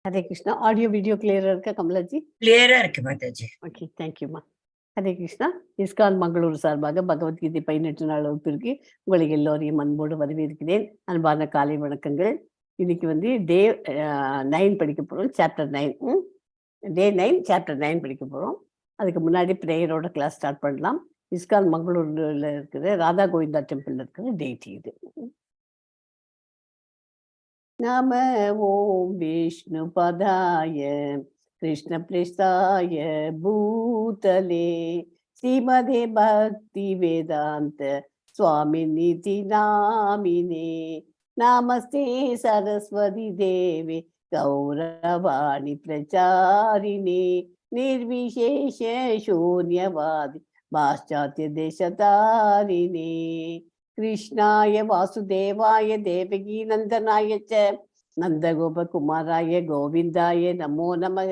Hare Krishna. Audio video clear irukka Kamalaji? Clear irukku Mataji. Okay, thank you ma. Hare Krishna. Iskcon Mangaluru சார்பாக பகவத்கீதை 18 நாள் வகுப்பிற்கு உங்களை எல்லோரையும் அன்போடு வரவேற்கிறேன். அன்பான காலை வணக்கங்கள். இன்னைக்கு வந்து டே 9 படிக்க போறோம். சாப்டர் 9. டே 9 சாப்டர் 9 படிக்க போறோம். அதுக்கு முன்னாடி பிரேயரோட கிளாஸ் ஸ்டார்ட் பண்ணலாம். இஸ்கான் மங்களூர்ல இருக்கிற ராதா கோவிந்தா டெம்பிள் இருக்கிற டேட் இது. நம ஓம் விஷ்ணுபதாய கிருஷ்ணபிரஸ்தாய பூதலே ஸ்ரீமதே பக்தி வேதாந்த சுவாமி நிதி நாமினே நமஸ்தே சரஸ்வதி தேவி கௌரவாணி பிரச்சாரிணே நிர்விசேஷ சூன்யவாதி பாஷ்சாத்ய தேசதாரிணே कृष्णाय वासुदेवाय देवकी नंदनाय च नंदगोपकुमाराय गोविंदाय नमो नमः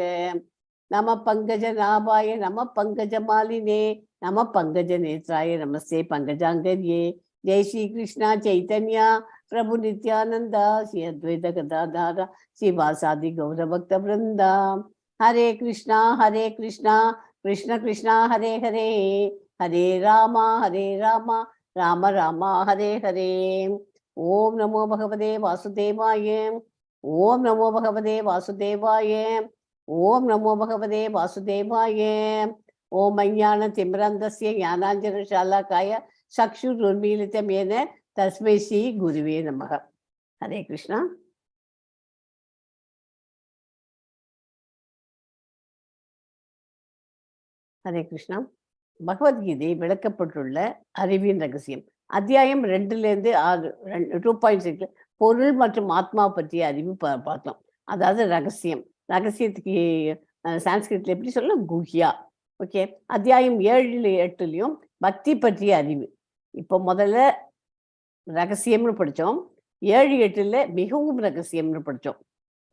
नमः पंकजनाभाय नमः पंकजमालिने नमः पंकजनेत्राय नमस्ते पंकजांगर्ये जय श्री कृष्णा चैतन्य प्रभु नित्यानंद श्री अद्वैत गदाधर श्रीवासादि गौरभक्त वृंदा हरे कृष्णा कृष्ण कृष्णा हरे हरे हरे रामा राम राम हरे हरे ओम नमो भगवते वासुदेवाय ओम नमो भगवते वासुदेवाय ओम नमो भगवते वासुदेवाय ओम अज्ञान तिमिरन्धस्य ज्ञानाञ्जनशालाकाय चक्षुरुन्मीलितं येन तस्मै श्री गुरुवे नमः हरे कृष्णा हरे कृष्णा பகவத்கீதை விளக்கப்பட்டுள்ள அறிவின் ரகசியம் அத்தியாயம் 2 2.6 பொருள் மற்றும் ஆத்மா பற்றிய அறிவு பார்த்தோம். அதாவது ரகசியம். ரகசியத்துக்கு சான்ஸ்கிரிட்ல எப்படி சொல்லலாம்? குஹ்யா. ஓகே. அத்தியாயம் 7-8 பக்தி பற்றிய அறிவு. இப்போ முதல்ல ரகசியம்னு படித்தோம். 7-8 மிகவும் ரகசியம்னு படித்தோம்.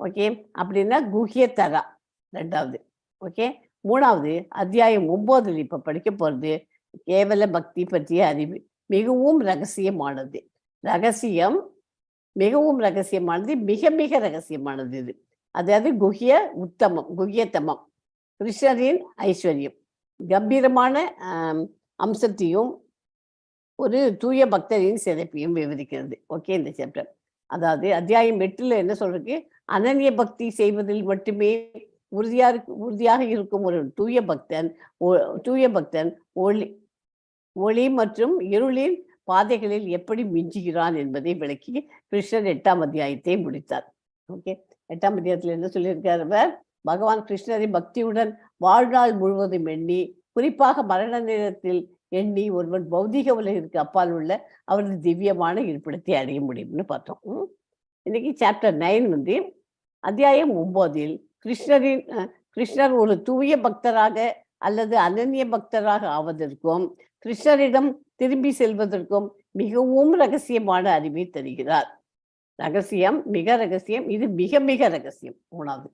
ஓகே. அப்படின்னா குஹ்யதரா 2வது. ஓகே. 3வது அத்தியாயம் 9 இப்ப படிக்க போறது கேவல பக்தி பற்றிய அறிவு. மிகவும் ரகசியமானது. ரகசியம் மிகவும் ரகசியமானது, மிக மிக ரகசியமானது இது. அதாவது குஹ்யத்தமம் கிருஷ்ணரின் ஐஸ்வர்யம் கம்பீரமான அம்சத்தையும் ஒரு தூய பக்தரின் சிறப்பையும் விவரிக்கிறது. ஓகே. இந்த சாப்டர் அதாவது அத்தியாயம் 8 என்ன சொல்றதுக்கு, அனன்ய பக்தி செய்வதில் மட்டுமே உறுதியாக இருக்கும் ஒரு தூய பக்தன் ஒளி மற்றும் இருளின் பாதைகளில் எப்படி மிஞ்சுகிறான் என்பதை விளக்கி கிருஷ்ணர் 8ஆம் அத்தியாயத்தை முடித்தார். ஓகே. 8ஆம் அத்தியாயத்தில் என்ன சொல்லியிருக்காரு? பகவான் கிருஷ்ணரை பக்தியுடன் வாழ்நாள் முழுவதும் எண்ணி, குறிப்பாக மரண நேரத்தில் எண்ணி ஒருவன் பௌதிக உலகிற்கு அப்பால் உள்ள அவரது திவ்யமான இருப்பிடத்தை அடைய முடியும்னு பார்த்தோம். இன்னைக்கு சாப்டர் 9 வந்து அத்தியாயம் 9 கிருஷ்ணர் ஒரு தூய பக்தராக அல்லது அனன்ய பக்தராக ஆவதற்கும் கிருஷ்ணரிடம் திரும்பி செல்வதற்கும் மிகவும் ரகசியமான அறிவை தருகிறார். ரகசியம், மிக ரகசியம். இது மிக மிக ரகசியம். 3வது.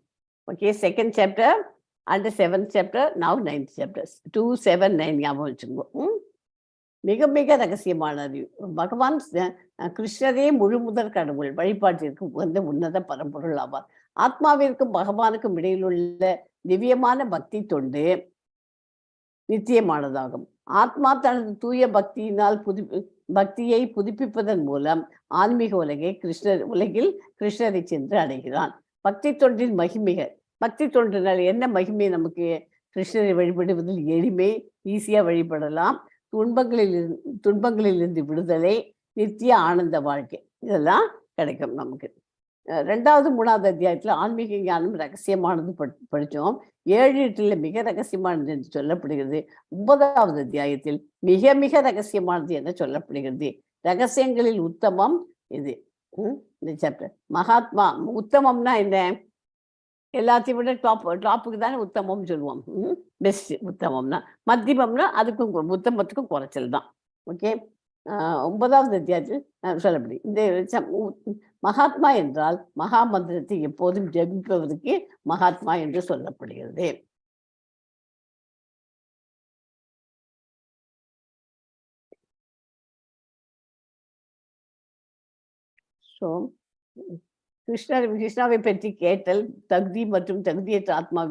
Okay. 2nd chapter and 7th chapter, now 9th chapter. 2, 7, 9 ஞாபகம் வச்சுக்கோ. மிக மிக ரகசியமான அறிவு. பகவான் கிருஷ்ணரே முழு முதற் கடவுள், வழிபாட்டிற்கு உகந்த உன்னத பரம்பொருள் ஆவார். ஆத்மாவிற்கும் பகவானுக்கும் இடையில் உள்ள திவ்யமான பக்தி தொண்டு நித்தியமானதாகும். ஆத்மா தனது தூய பக்தியினால் பக்தியை புதுப்பிப்பதன் மூலம் ஆன்மீக உலகில் கிருஷ்ணரை சென்று அடைகிறான். பக்தி தொண்டின் மகிமைகள். பக்தி தொண்டினால் என்ன மகிமை? நமக்கு கிருஷ்ணரை வழிபடுவதில் எளிமை, ஈஸியா வழிபடலாம். துன்பங்களிலிருந்து விடுதலை, நித்திய ஆனந்த வாழ்க்கை, இதெல்லாம் கிடைக்கும் நமக்கு. 2வது 3வது அத்தியாயத்தில் ஆன்மீக ஞானம் ரகசியமானது படித்தோம். 7-8 மிக ரகசியமானது என்று சொல்லப்படுகிறது. 9வது அத்தியாயத்தில் மிக மிக ரகசியமானது என சொல்லப்படுகிறது. ரகசியங்களில் உத்தமம் இது. இந்த சாப்டர் மகாத்மா. உத்தமம்னா என்ன? எல்லாத்தையும் விட டாப்புக்கு தானே உத்தமம் சொல்லுவோம். பெஸ்ட் உத்தமம்னா. மத்தியமம்னா அதுக்கும் உத்தமத்துக்கும் குறைச்சல் தான். ஓகே. 9வது அத்தியாயத்தில் சொல்லப்படி இந்த மகாத்மா என்றால் மகா மந்திரத்தை எப்போதும் ஜபிப்பவருக்கு மகாத்மா என்று சொல்லப்படுகிறது. ஸோ கிருஷ்ணாவை பற்றி கேட்டல், தகுதி மற்றும் தகுதியற்ற ஆத்ம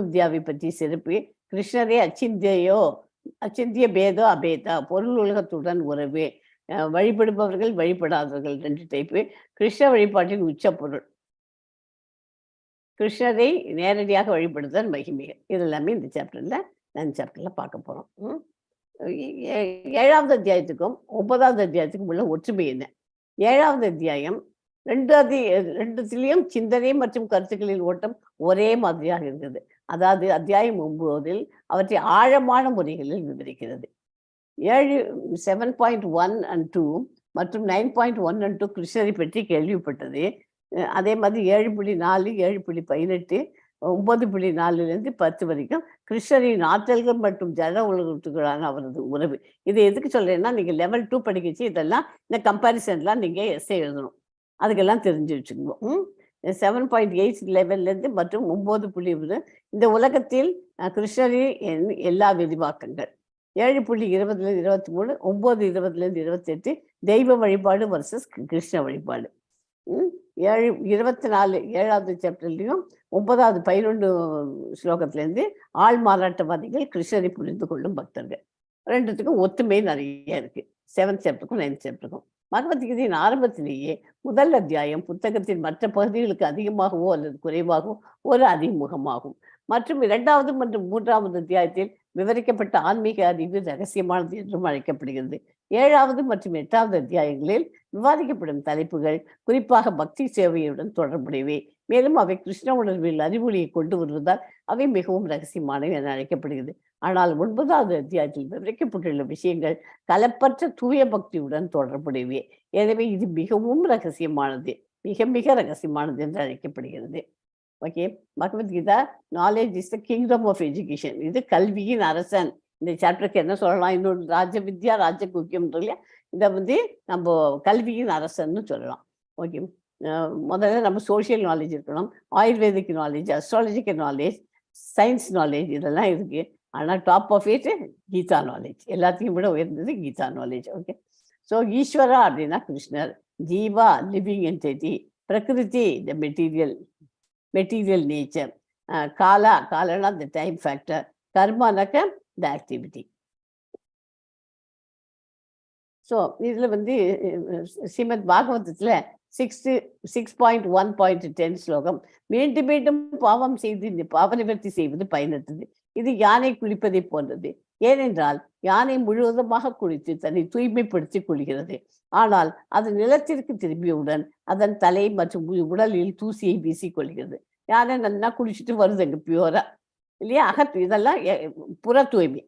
வித்யாவை பற்றி சிறப்பு, கிருஷ்ணரே அச்சிந்திய பேதோ அபேதா, பொருள் உலகத்துடன் உறவு, வழிபடுபவர்கள் வழிபடாதவர்கள் 2 டைப்பு, கிருஷ்ண வழிபாட்டின் உச்ச பொருள், கிருஷ்ணரை நேரடியாக வழிபடுதல் மகிமைகள். இது எல்லாமே இந்த சாப்டர்ல பார்க்க போறோம். 7வது அத்தியாயத்துக்கும் 9வது அத்தியாயத்துக்கும் உள்ள ஒற்றுமை என்ன? 7வது அத்தியாயம் 2 சிந்தனை மற்றும் கருத்துக்களின் ஓட்டம் ஒரே மாதிரியாக இருந்தது. அதாவது அத்தியாயம் 9 அவற்றை ஆழமான முறைகளில் விவரிக்கிறது. 7.1 and 2 மற்றும் 9.1 and 2 கிருஷ்ணரை பற்றி கேள்விப்பட்டது. அதே மாதிரி 7.4, 7.18, 9.4 10 வரைக்கும் கிருஷ்ணரின் ஆற்றல்கள் மற்றும் ஜட உலகத்துக்களான அவரது உறவு. இது எதுக்கு சொல்றேன்னா, நீங்க லெவல் 2 படிக்கச்சு இதெல்லாம் இந்த கம்பேரிசன்லாம் நீங்க எஸ்ஸே எழுதணும். அதுக்கெல்லாம் தெரிஞ்சு வச்சுக்குவோம். 7.8 லெவல்லேருந்து மற்றும் 9.1 இந்த உலகத்தில் கிருஷ்ணரின் எல்லா விரிவாக்கங்கள். 7.20 23, 9:20 28 தெய்வ வழிபாடு வர்சஸ் கிருஷ்ண வழிபாடு. 7:24 7வது சாப்டர்லையும் 9வது 11 ஸ்லோகத்திலேருந்து ஆள் மாறாட்டவாதிகள் கிருஷ்ணரை புரிந்து கொள்ளும் பக்தர்கள். 2த்துக்கும் ஒத்துமை நிறைய இருக்கு. 7th சாப்டருக்கும் 9th சாப்டருக்கும். பகவத்கீதையின் ஆரம்பத்திலேயே முதல் அத்தியாயம் புத்தகத்தின் மற்ற பகுதிகளுக்கு அதிகமாகவோ அல்லது குறைவாகவோ ஒரு அறிமுகமாகும். மற்றும் 2வது மற்றும் 3வது அத்தியாயத்தில் விவரிக்கப்பட்ட ஆன்மீக அறிவு ரகசியமானது என்றும் அழைக்கப்படுகிறது. 7வது மற்றும் 8வது அத்தியாயங்களில் விவாதிக்கப்படும் தலைப்புகள் குறிப்பாக பக்தி சேவையுடன் தொடர்புடையவை. மேலும் அவை கிருஷ்ண உணர்வில் அறிவொளியை கொண்டு வருவதால் அவை மிகவும் ரகசியமானவை என அழைக்கப்படுகிறது. ஆனால் 9வது அத்தியாயத்தில் விவரிக்கப்பட்டுள்ள விஷயங்கள் கலப்பற்ற தூய பக்தியுடன் தொடர்புடையவை. எனவே இது மிகவும் ரகசியமானது, மிக மிக ரகசியமானது என்று அழைக்கப்படுகிறது. Okay, Bhagavad Gita knowledge is the kingdom of education. இது கல்வியின் அரசன். இந்த சாப்டருக்கு என்ன சொல்லலாம்? இன்னொரு ராஜவித்யா ராஜகுக்கியம் இல்லையா, இதை நம்ம கல்வியின் அரசன்னு சொல்லலாம். ஓகே, முதல்ல நம்ம சோஷியல் நாலேஜ் இருக்கணும், ayurvedic knowledge, astrological knowledge, science knowledge, இதெல்லாம் இருக்கு. ஆனால் top of it Gita knowledge. எல்லாத்தையும் விட உயர்ந்தது கீதா நாலேஜ். ஓகே, ஸோ ஈஸ்வரா அப்படின்னா கிருஷ்ணர், ஜீவா லிவிங் என்டிட்டி, பிரகிருதி த மெட்டீரியல் நேச்சர், காலனா த டைம் ஃபேக்டர், கர்மானாக்க த ஆக்டிவிட்டி. ஸோ இதில் ஸ்ரீமத் பாகவதத்தில் 6.1.10 ஸ்லோகம், மீண்டும் மீண்டும் பாவம் செய்து பாவ நிவர்த்தி செய்வது பயனற்றது. இது யானை குளிப்பதை போன்றது. ஏனென்றால் யானை முழுவதுமாக குளித்து தன்னை தூய்மைப்படுத்திக் கொள்கிறது. ஆனால் அது நிலத்திற்கு திரும்பியவுடன் அதன் தலை மற்றும் உடலில் தூசியை வீசிக்கொள்கிறது. யானை நல்லா குளிச்சுட்டு வருதுங்க பியூரா இல்லையா, இதெல்லாம் புற தூய்மை,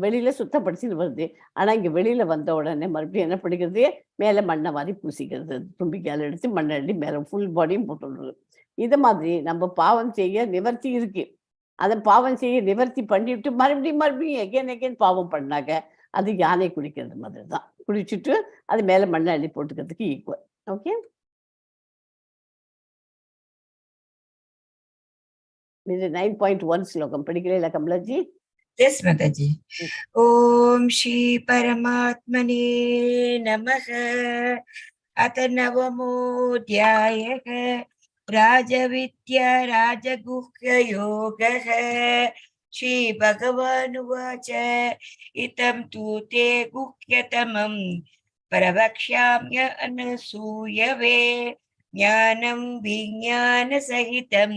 வெளியில சுத்தப்படுத்திட்டு வருது. ஆனா இங்க வெளியில வந்த உடனே மறுபடியும் என்ன பண்ணுகிறது? மேல மண்ணை மாதிரி பூசிக்கிறது. தும்பிக்கையால் எடுத்து மண்ணை அடி மேல ஃபுல் பாடியும் போட்டுடுறது. இது மாதிரி நம்ம பாவம் செய்ய நிவர்த்தி இருக்கு. அதை பாவம் செய்ய நிவர்த்தி பண்ணிவிட்டு மறுபடியும் எகேன் பாவம் பண்ணாக்க அது யானை குளிக்கிறது மாதிரி தான். குளிச்சுட்டு அது மேல மண்ணை அள்ளி போட்டுக்கிறதுக்கு ஈக்குவல். ஓகே, இது 9.1 ஸ்லோகம் படிக்கிறீங்களா கமலாஜி? Yes, Mataji. Om Shri Paramatmane Namaha. Atha Navamodhyayah Rajavidya Rajaguhya Yogaha. Shri Bhagavanuvāca Itam tu te guhyatamam paravakshamya anasūyave jnanam vijnana sahitam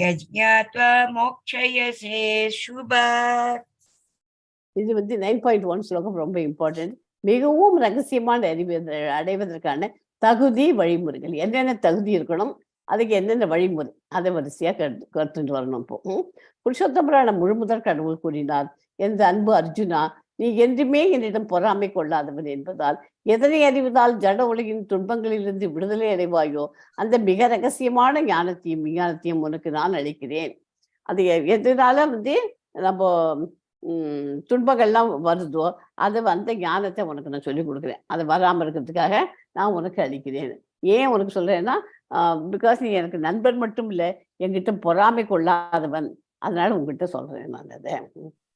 யஜ்ஞாத்வா மோக்ஷயசே Subha. இது 9.1 ஸ்லோகம் ரொம்ப இம்பார்ட்டன்ட். மிகவும் ரகசியமான அறிவு அடைவதற்கான தகுதி வழிமுறைகள், என்னென்ன தகுதி இருக்கணும், அதுக்கு என்னென்ன வழிமுறை, அதை வரிசையா கற்றுட்டு வரணும். இப்போ புருஷோத்தமரான முழுமுதற் கடவுள் கூறினார், எந்த அன்பு அர்ஜுனா, நீ என்றுமே என்னிடம் பொறாமை கொள்ளாதவன் என்பதால் எதனை அறிவதால் ஜட உலகின் துன்பங்களிலிருந்து விடுதலை அடைவாயோ அந்த மிக ரகசியமான ஞானத்தையும் விஞ்ஞானத்தையும் உனக்கு நான் அளிக்கிறேன். அது எதனால நம்ம துன்பங்கள்லாம் வருதோ அது அந்த ஞானத்தை உனக்கு நான் சொல்லிக் கொடுக்குறேன். அது வராமல் இருக்கிறதுக்காக நான் உனக்கு அளிக்கிறேன். ஏன் உனக்கு சொல்றேன்னா, பிகாஸ் நீ எனக்கு நண்பன் மட்டும் இல்லை, என்கிட்ட பொறாமை கொள்ளாதவன், அதனால உங்ககிட்ட சொல்றேன் நான் அதை.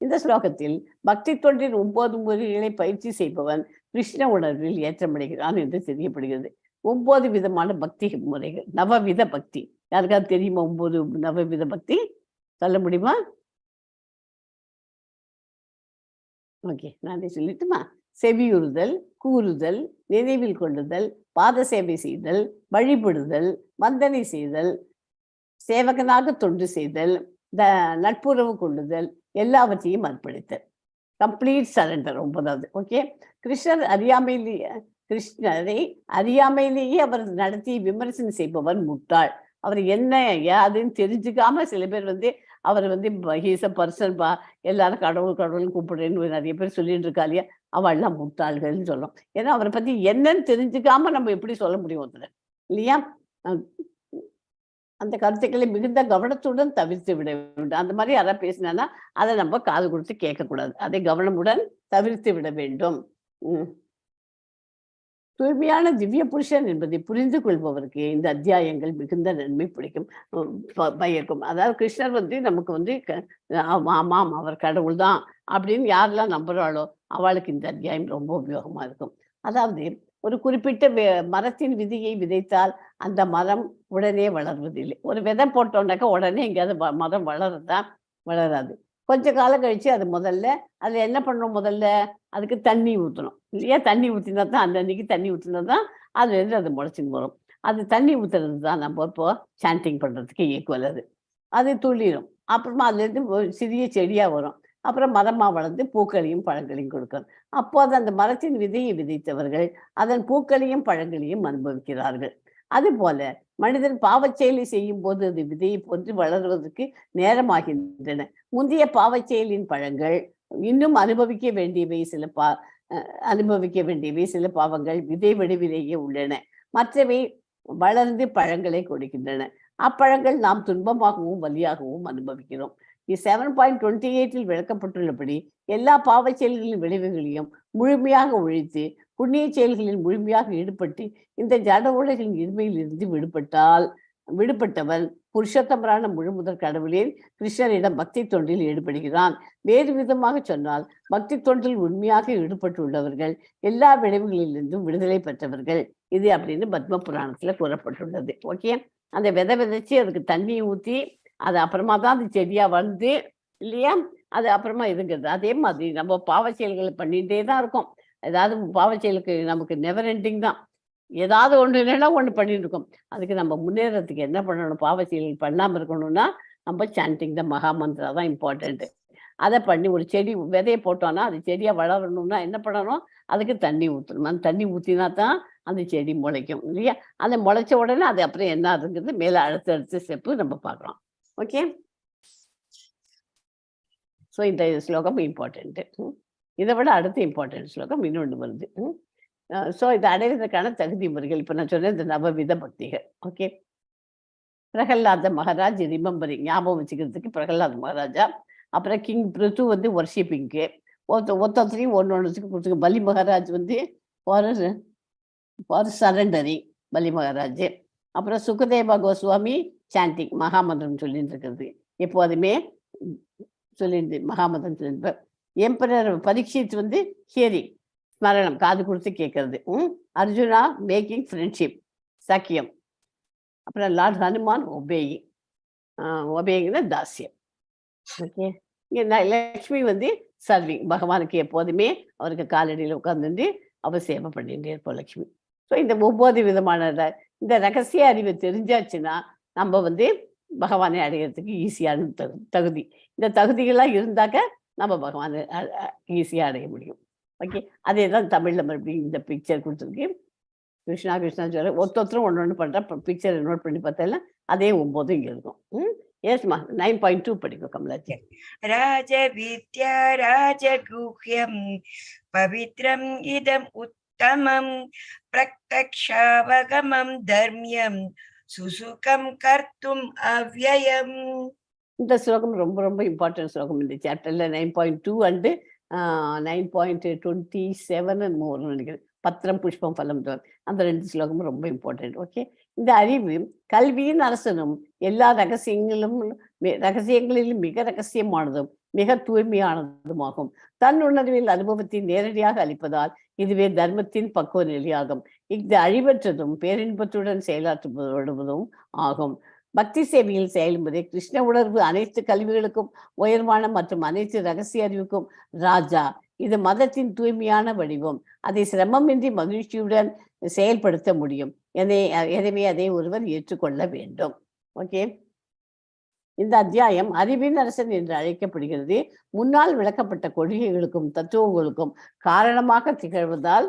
இந்த ஸ்லோகத்தில் பக்தி தொண்டின் 9 முறைகளை பயிற்சி செய்பவன் கிருஷ்ண உணர்வில் ஏற்றமடைகிறான் என்று தெரியப்படுகிறது. 9 விதமான பக்தி முறைகள், நவவித பக்தி. யாருக்காவது தெரியுமா 9 நவவித பக்தி சொல்ல முடியுமா? ஓகே, நானே சொல்லட்டுமா? செவியுறுதல், கூறுதல், நினைவில் கொள்ளுதல், பாத சேவை செய்தல், வழிபடுதல், வந்தனை செய்தல், சேவகனாக தொண்டு செய்தல், நட்புறவு கொள்ளுதல், எல்லாவற்றையும் அர்ப்பணித்தல். கம்ப்ளீட் சரண்டர் 9வது. ஓகே, கிருஷ்ணரை அறியாமையிலேயே அவர் நடத்தி விமர்சனம் செய்பவர் முட்டாள். அவர் என்ன யாதுன்னு தெரிஞ்சுக்காம சில பேர் அவர் ஹீஸ் அ பர்சன் பா, எல்லாரும் கடவுள் கடவுள்னு கூப்பிடுறேன்னு நிறைய பேர் சொல்லிட்டு இருக்கா இல்லையா, அவள்லாம் முட்டாள்கள்னு சொல்லும். ஏன்னா அவரை பத்தி என்னன்னு தெரிஞ்சுக்காம நம்ம எப்படி சொல்ல முடியும் ஒருத்தர் இல்லையா? அந்த கருத்துக்களை மிகுந்த கவனத்துடன் தவிர்த்து விட வேண்டும். அந்த மாதிரி யாராவது பேசினா அதை நம்ம காது கொடுத்து கேட்கக்கூடாது, அதை கவனமுடன் தவிர்த்து விட வேண்டும். தூய்மையான திவ்ய புருஷன் என்பதை புரிந்து கொள்பவருக்கு இந்த அத்தியாயங்கள் மிகுந்த நன்மை பிடிக்கும் பயக்கும். அதாவது கிருஷ்ணர் நமக்கு ஆமாம் அவர் கடவுள் தான் அப்படின்னு யாரெல்லாம் நம்புறாளோ அவளுக்கு இந்த அத்தியாயம் ரொம்ப உபயோகமா இருக்கும். அதாவது ஒரு குறிப்பிட்ட மரத்தின் விதியை விதைத்தால் அந்த மரம் உடனே வளர்வதில்லை. ஒரு விதை போட்டோம்னாக்கா உடனே எங்கேயாவது மரம் வளருதா? வளராது. கொஞ்ச காலம் கழிச்சு அது அதுல என்ன பண்ணணும்? முதல்ல அதுக்கு தண்ணி ஊற்றணும் இல்லையா? தண்ணி ஊற்றினா தான், அந்த அன்னைக்கு தண்ணி ஊற்றினா தான் அதுலேருந்து அது முளைச்சின்னு வரும். அது தண்ணி ஊற்றுறது தான் நம்ம இப்போ சாண்டிங் பண்ணுறதுக்கு ஈக்குவல். அது துளிரும், அப்புறமா அதுலேருந்து சிறிய செடியாக வரும், அப்புறம் மரமாக வளர்ந்து பூக்களையும் பழங்களையும் கொடுக்கும். அப்போது அந்த மரத்தின் விதையை விதைத்தவர்கள் அதன் பூக்களையும் பழங்களையும் அனுபவிக்கிறார்கள். அதுபோல மனிதன் பாவச்செயலை செய்யும் போது அது விதையை போன்று வளர்வதற்கு நேரமாகின்றன. முந்தைய பாவச்செயலின் பழங்கள் இன்னும் அனுபவிக்க வேண்டியவை சில பாவங்கள் விதை வடிவிலேயே உள்ளன. மற்றவை வளர்ந்து பழங்களை கொடுக்கின்றன. அப்பழங்கள் நாம் துன்பமாகவும் வலியாகவும் அனுபவிக்கிறோம். 7.28 விளக்கப்பட்டுள்ளபடி எல்லா பாவச் செயல்களின் விளைவுகளையும் முழுமையாக ஒழித்து புண்ணிய செயல்களில் முழுமையாக ஈடுபட்டு இந்த ஜட உலகின் இருமையில் இருந்து விடுபட்டவன் புருஷோத்தமரான முழுமுதற் கடவுளின் கிருஷ்ணரிடம் பக்தி தொண்டில் ஈடுபடுகிறான். வேறு விதமாக சொன்னால் பக்தி தொண்டில் உண்மையாக ஈடுபட்டுள்ளவர்கள் எல்லா விளைவுகளிலிருந்தும் விடுதலை பெற்றவர்கள் இது அப்படின்னு பத்ம புராணத்துல கூறப்பட்டுள்ளது. ஓகே, அந்த விதைச்சு அதுக்கு தண்ணி ஊற்றி அது அப்புறமா தான் அது செடியா வந்து இல்லையா, அது அப்புறமா இருக்குறது. அதே மாதிரி நம்ம பாவ செயல்களை பண்ணிகிட்டே தான் இருக்கோம். ஏதாவது பாவ செயலுக்கு நமக்கு நெவர் எண்டிங் தான். ஏதாவது ஒன்று இல்லைன்னா ஒன்று பண்ணிட்டு இருக்கோம். அதுக்கு நம்ம முன்னேறதுக்கு என்ன பண்ணணும்? பாவ செயல்கள் பண்ணாமல் இருக்கணும்னா நம்ம சாண்டிங் தான், மகாமந்திரா தான் இம்பார்ட்டண்ட்டு. அதை பண்ணி ஒரு செடி விதையை போட்டோன்னா அது செடியாக வளரணும்னா என்ன பண்ணணும்? அதுக்கு தண்ணி ஊற்றணும். அந்த தண்ணி ஊற்றினா தான் அந்த செடி முளைக்கும் இல்லையா? அந்த முளைச்ச உடனே அது அப்புறம் என்ன ஆகுதுங்கிறது மேலே அடுத்த ஸ்டெப்பு நம்ம பார்க்கலாம். ஓகே, ஸோ இந்த ஸ்லோகம் இம்பார்ட்டண்ட்டு. இதை விட அடுத்த இம்பார்ட்டன்ட் ஸ்லோகம் இன்னொன்று வருது. ஸோ இதை அடைவதற்கான தகுதி முறைகள் இப்போ நான் சொன்னேன், இந்த நவவித பக்திகள். ஓகே, பிரகல்லாத மகாராஜ் ரிமெம்பரிங், ஞாபகம் வச்சுக்கிறதுக்கு பிரகல்லாத மகாராஜா. அப்புறம் கிங் பிருத்து ஒர்ஷிப்பிங்கு ஒருத்தரையும் ஒன்றுக்கு கொடுத்துருக்கு. பலி மகாராஜ் ஃபார் சரண்டரிங், பலி மகாராஜ். அப்புறம் சுகதேவா கோஸ்வாமி சாண்டிங், மகாமந்திரம் சொல்லிட்டு இருக்கிறது எப்போதுமே சொல்லிட்டு மகாமந்திரம் சொல்லிட்டு. எம்பரர் பரீட்சித் ஹியரிங், ஸ்மரணம், காது கொடுத்து கேட்கறது. அர்ஜுனா மேக்கிங் ஃப்ரெண்ட்ஷிப், சக்கியம். அப்புறம் லார்ட் ஹனுமான் ஒபேயிங்னா தாசியம். ஓகே, இங்கே லக்ஷ்மி சர்விங், பகவானுக்கு எப்போதுமே அவருக்கு காலடியில் உட்காந்துட்டு அவர் சேவை பண்ணிகிட்டே இருப்போம் லக்ஷ்மி. ஸோ இந்த 9 விதமான இந்த ரகசிய அறிவை தெரிஞ்சாச்சுன்னா நம்ம பகவானை அடைகிறதுக்கு ஈஸியான தகுதி. இந்த தகுதிகள்லாம் இருந்தாக்க நம்ம பகவானை ஈஸியாக அடைய முடியும். ஓகே, அதே தான் தமிழில் மறுபடியும் இந்த பிக்சர் கொடுத்துருக்கு. கிருஷ்ணா கிருஷ்ணா சொல்ல ஒருத்தரும் ஒன்று பண்ணுற பிக்சரை நோட் பண்ணி பார்த்தால அதே 9 இங்கே இருக்கும். எஸ்மா 9.2 படிக்கும் கமலாச்சி. ராஜவித்யா ராஜகுஹ்யம் பவித்ரம் இதம் உத்தமம் பிரத்யக்ஷாவகமம் தர்மியம் சுசுகம் கர்த்தும் அவ்யயம். இந்த ஸ்லோகம் ரொம்ப ரொம்ப இம்பார்ட்டன்ட் ஸ்லோகம் இந்த சாப்டர்ல. 9.2 அண்டு 9.27 மோர்னு நினைக்கிறேன். பத்திரம் புஷ்பம் ஃபலம் அந்த 2 ஸ்லோகமும் ரொம்ப இம்பார்ட்டன்ட். ஓகே, இந்த அறிவு கல்வியின் அரசனும் எல்லா ரகசியங்களிலும் மிக ரகசியமானதும் மிக தூய்மையானதுமாகும். தன் உணர்வில் அனுபவத்தை நேரடியாக அளிப்பதால் இதுவே தர்மத்தின் பக்குவ நிலையாகும். இது அழிவற்றதும் பேரின்பத்துடன் செயலாற்றுவதும் ஆகும். பக்தி சேவையில் செயல்முறை கிருஷ்ண உணர்வு அனைத்து கல்விகளுக்கும் உயர்வான மற்றும் அனைத்து ரகசிய அறிவுக்கும் ராஜா. இது மதத்தின் தூய்மையான வடிவம். அதை சிரமமின்றி மகிழ்ச்சியுடன் செயல்படுத்த முடியும். எனவே அதை ஒருவர் ஏற்றுக்கொள்ள வேண்டும். ஓகே, இந்த அத்தியாயம் அறிவின் அரசன் என்று அழைக்கப்படுகிறது. முன்னால் விளக்கப்பட்ட கொள்கைகளுக்கும் தத்துவங்களுக்கும் காரணமாக திகழ்வதால்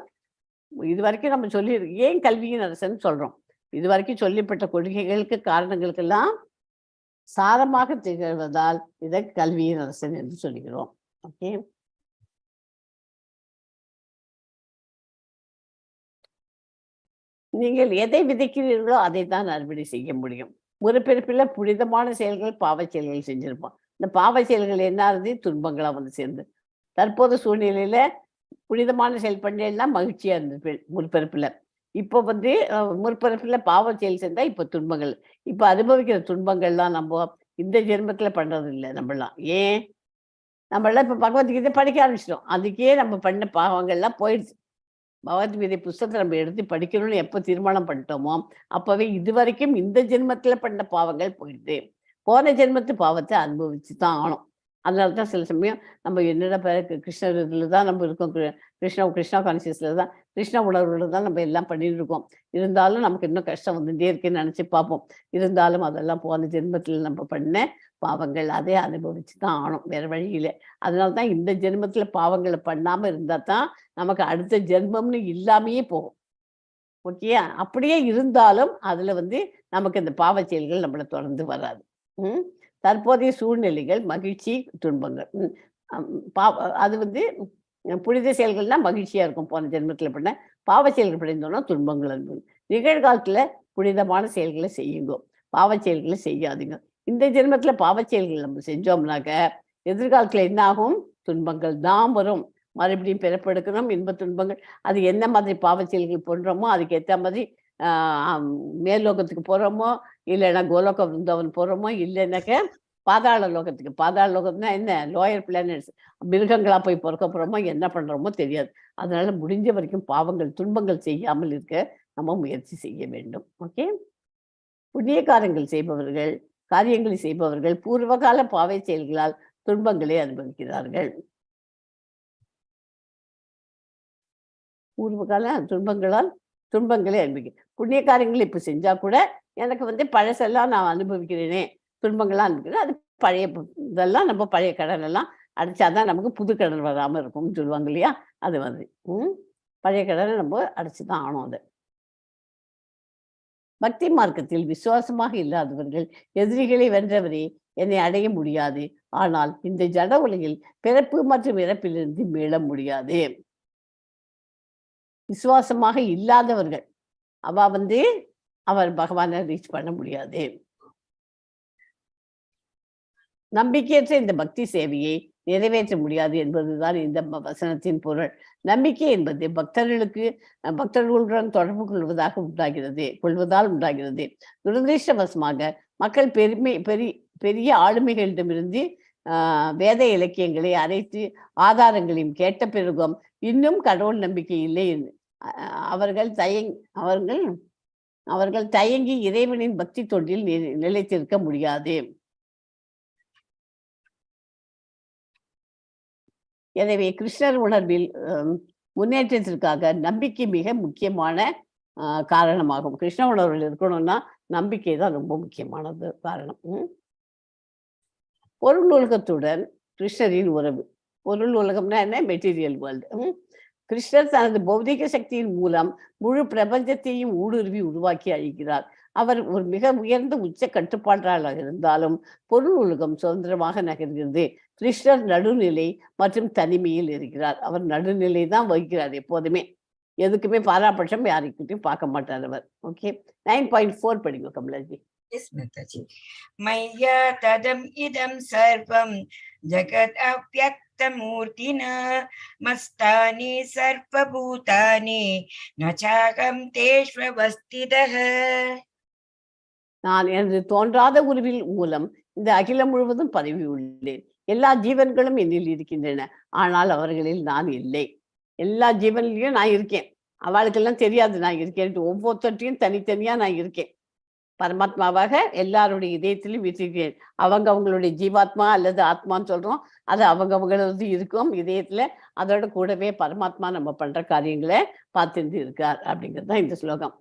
இதுவரைக்கும் நம்ம சொல்லியிருக்கோம். ஏன் கல்வியின் அரசன் சொல்றோம்? இதுவரைக்கும் சொல்லப்பட்ட கொள்கைகளுக்கு காரணங்களுக்கெல்லாம் சாரமாக திகழ்வதால் இதை கல்வியின் அரசன் என்று சொல்கிறோம். ஓகே, நீங்கள் எதை விதைக்கிறீர்களோ அதை தான் அறுவடை செய்ய முடியும். முறைப்பிறப்பில் புனிதமான செயல்கள் பாவ செயல்கள் செஞ்சிருப்போம். இந்த பாவ செயல்கள் என்ன ஆகுது? துன்பங்களா வந்து சேர்ந்து. தற்போது சூழ்நிலையில புனிதமான செயல் பண்ணேன்னா மகிழ்ச்சியா இருந்திருப்பேன் முற்பிறப்பில். இப்போ வந்து முற்பிறப்பில் பாவ செயல் செஞ்சா இப்போ துன்பங்கள். இப்போ அனுபவிக்கிற துன்பங்கள்லாம் நம்ம இந்த ஜென்மத்துல பண்றது இல்லை. நம்மளாம் ஏன் நம்மளாம் இப்போ பகவத்கீதை படிக்க ஆரம்பிச்சிட்டோம். அதுக்கே நம்ம பண்ண பாவங்கள்லாம் போயிடுச்சு. பகவத்கீதை புஸ்தகத்தை நம்ம எடுத்து படிக்கணும்னு எப்போ தீர்மானம் பண்ணிட்டோமோ அப்பவே இதுவரைக்கும் இந்த ஜென்மத்துல பண்ண பாவங்கள் போயிடுது. போன ஜென்மத்து பாவத்தை அனுபவிச்சு தான் ஆகணும். அதனால தான் சில சமயம் நம்ம என்னென்ன பேருக்கு கிருஷ்ண இதில் தான் நம்ம இருக்கோம். கிருஷ்ணா கான்சியஸில் தான், கிருஷ்ண உணர்வுல தான் நம்ம எல்லாம் பண்ணிட்டு இருக்கோம். இருந்தாலும் நமக்கு இன்னும் கஷ்டம் வந்துட்டே இருக்குன்னு நினச்சி பார்ப்போம். இருந்தாலும் அதெல்லாம் போன ஜென்மத்தில் நம்ம பண்ண பாவங்கள் அதை அனுபவிச்சு தான் ஆகணும், வேற வழியில. அதனால தான் இந்த ஜென்மத்தில் பாவங்களை பண்ணாமல் இருந்தால் தான் நமக்கு அடுத்த ஜென்மம்னு இல்லாமையே போகும். ஓகேயா? அப்படியே இருந்தாலும் அதில் வந்து நமக்கு இந்த பாவ செயல்கள் நம்மளை தொடர்ந்து வராது. தற்போதைய சூழ்நிலைகள் மகிழ்ச்சி துன்பங்கள். அது வந்து புனித செயல்கள்னா மகிழ்ச்சியா இருக்கும். போன ஜென்மத்தில் பண்ண பாவ செயல்கள் பண்ணியிருந்தோம்னா துன்பங்கள் அனுபவம். நிகழ்காலத்துல புனிதமான செயல்களை செய்யுங்க, பாவ செயல்களை செய்யாதீங்க. இந்த ஜென்மத்துல பாவ செயல்கள் நம்ம செஞ்சோம்னாக்க எதிர்காலத்துல என்ன ஆகும்? துன்பங்கள் தான் வரும். மறுபடியும் பிறப்பெடுக்கணும், இன்ப துன்பங்கள். அது என்ன மாதிரி பாவ செயல்கள் பண்றோமோ அதுக்கு ஏற்ற மாதிரி மேல்லோகத்துக்கு போறோமோ, இல்லைன்னா கோலோக விருந்தவன் போறோமோ, இல்லைன்னாக்க பாதாள லோகத்துக்கு. பாதாள லோகம்னா என்ன? Lower planets. மிருகங்களா போய் பிறக்க போறோமோ, என்ன பண்றோமோ தெரியாது. அதனால முடிஞ்ச வரைக்கும் பாவங்கள் துன்பங்கள் செய்யாமல் இருக்க நம்ம முயற்சி செய்ய வேண்டும். ஓகே, புண்ணிய காரியங்களை செய்பவர்கள் பூர்வகால பாவை செயல்களால் துன்பங்களை அனுபவிக்கிறார்கள். பூர்வகால துன்பங்களை அனுபவிக்கிறேன். புண்ணிய காரியங்கள் இப்போ செஞ்சா கூட எனக்கு வந்து பழசெல்லாம் நான் அனுபவிக்கிறேனே, துன்பங்கள்லாம் அனுபவிக்கிறேன். அது பழைய இதெல்லாம் நம்ம பழைய கடன் எல்லாம் அடைச்சாதான் நமக்கு புது கடன் வராமல் இருக்கும்னு சொல்லுவாங்க இல்லையா? அது மாதிரி பழைய கடனை நம்ம அடைச்சுதான் ஆகணும். அது பக்தி மார்க்கத்தில் விசுவாசமாக இல்லாதவர்கள் எதிரிகளை வென்றவரே என்னை அடைய முடியாது, ஆனால் இந்த ஜட உலகில் பிறப்பு மற்றும் இறப்பிலிருந்து மீள முடியாது. விசுவாசமாக இல்லாதவர்கள் அவர் பகவானை ரீச் பண்ண முடியாது. நம்பிக்கையற்ற இந்த பக்தி சேவையை நிறைவேற்ற முடியாது என்பதுதான் இந்த வசனத்தின் பொருள். நம்பிக்கை என்பது பக்தர்களுடன் தொடர்பு கொள்வதால் உண்டாகிறது. துரதிருஷ்டவசமாக மக்கள் பெரிய ஆளுமைகளிடமிருந்து வேத இலக்கியங்களை அனைத்து ஆதாரங்களையும் கேட்ட பிறகும் இன்னும் கடவுள் நம்பிக்கை இல்லை. அவர்கள் தயங்கி இறைவனின் பக்தி தொண்டில் நிலைத்திருக்க முடியாது. எனவே கிருஷ்ணர் உணர்வில் முன்னேற்றத்திற்காக நம்பிக்கை மிக முக்கியமான காரணமாகும். கிருஷ்ண உணர்வில் இருக்கணும்னா நம்பிக்கை தான் ரொம்ப முக்கியமானது காரணம். பொருள் உலகத்துடன் கிருஷ்ணரின் உறவு. பொருள் உலகம்னா என்ன? Material world. கிருஷ்ணர் தனது பௌதிக சக்தியின் மூலம் முழு பிரபஞ்சத்தையும் ஊடுருவி உருவாக்கி அழிக்கிறார். அவர் ஒரு மிக உயர்ந்த உச்ச கட்டுப்பாட்டாளராக இருந்தாலும் பொருள் உலகம் சுதந்திரமாக நகர்கிறது. கிருஷ்ணர் நடுநிலை மற்றும் தனிமையில் இருக்கிறார். அவர் நடுநிலை தான் வகிக்கிறார் எப்போதுமே. எதுக்குமே பாராபட்சம் யாருக்கிட்டையும் பார்க்க மாட்டார் அவர். ஓகே, 9.4 படிங்க கமலாஜி. Yes, Mataji. Maya tadam idam sarvam jagat avyaktamurtina mastani sarvabhutani nachagam teshvavastitaha. நான் எனது தோன்றாத உருவில் மூலம் இந்த அகிலம் முழுவதும் பரவி உள்ளேன். எல்லா ஜீவன்களும் என்னில் இருக்கின்றன, ஆனால் அவர்களில் நான் இல்லை. எல்லா ஜீவன்லையும் நான் இருக்கேன். அவளுக்கெல்லாம் தெரியாது நான் இருக்கேன்ட்டு. ஒவ்வொருத்தட்டையும் தனித்தனியா நான் இருக்கேன். பரமாத்மாவாக எல்லாருடைய இதயத்திலும் வீற்றிருக்கிறேன். அவங்க அவங்களுடைய ஜீவாத்மா அல்லது ஆத்மான்னு சொல்றோம். அது அவங்க அவங்களது இருக்கும் இதயத்துல. அதோட கூடவே பரமாத்மா நம்ம பண்ற காரியங்களை பார்த்துட்டு இருக்கார் அப்படிங்கிறது தான் இந்த ஸ்லோகம்.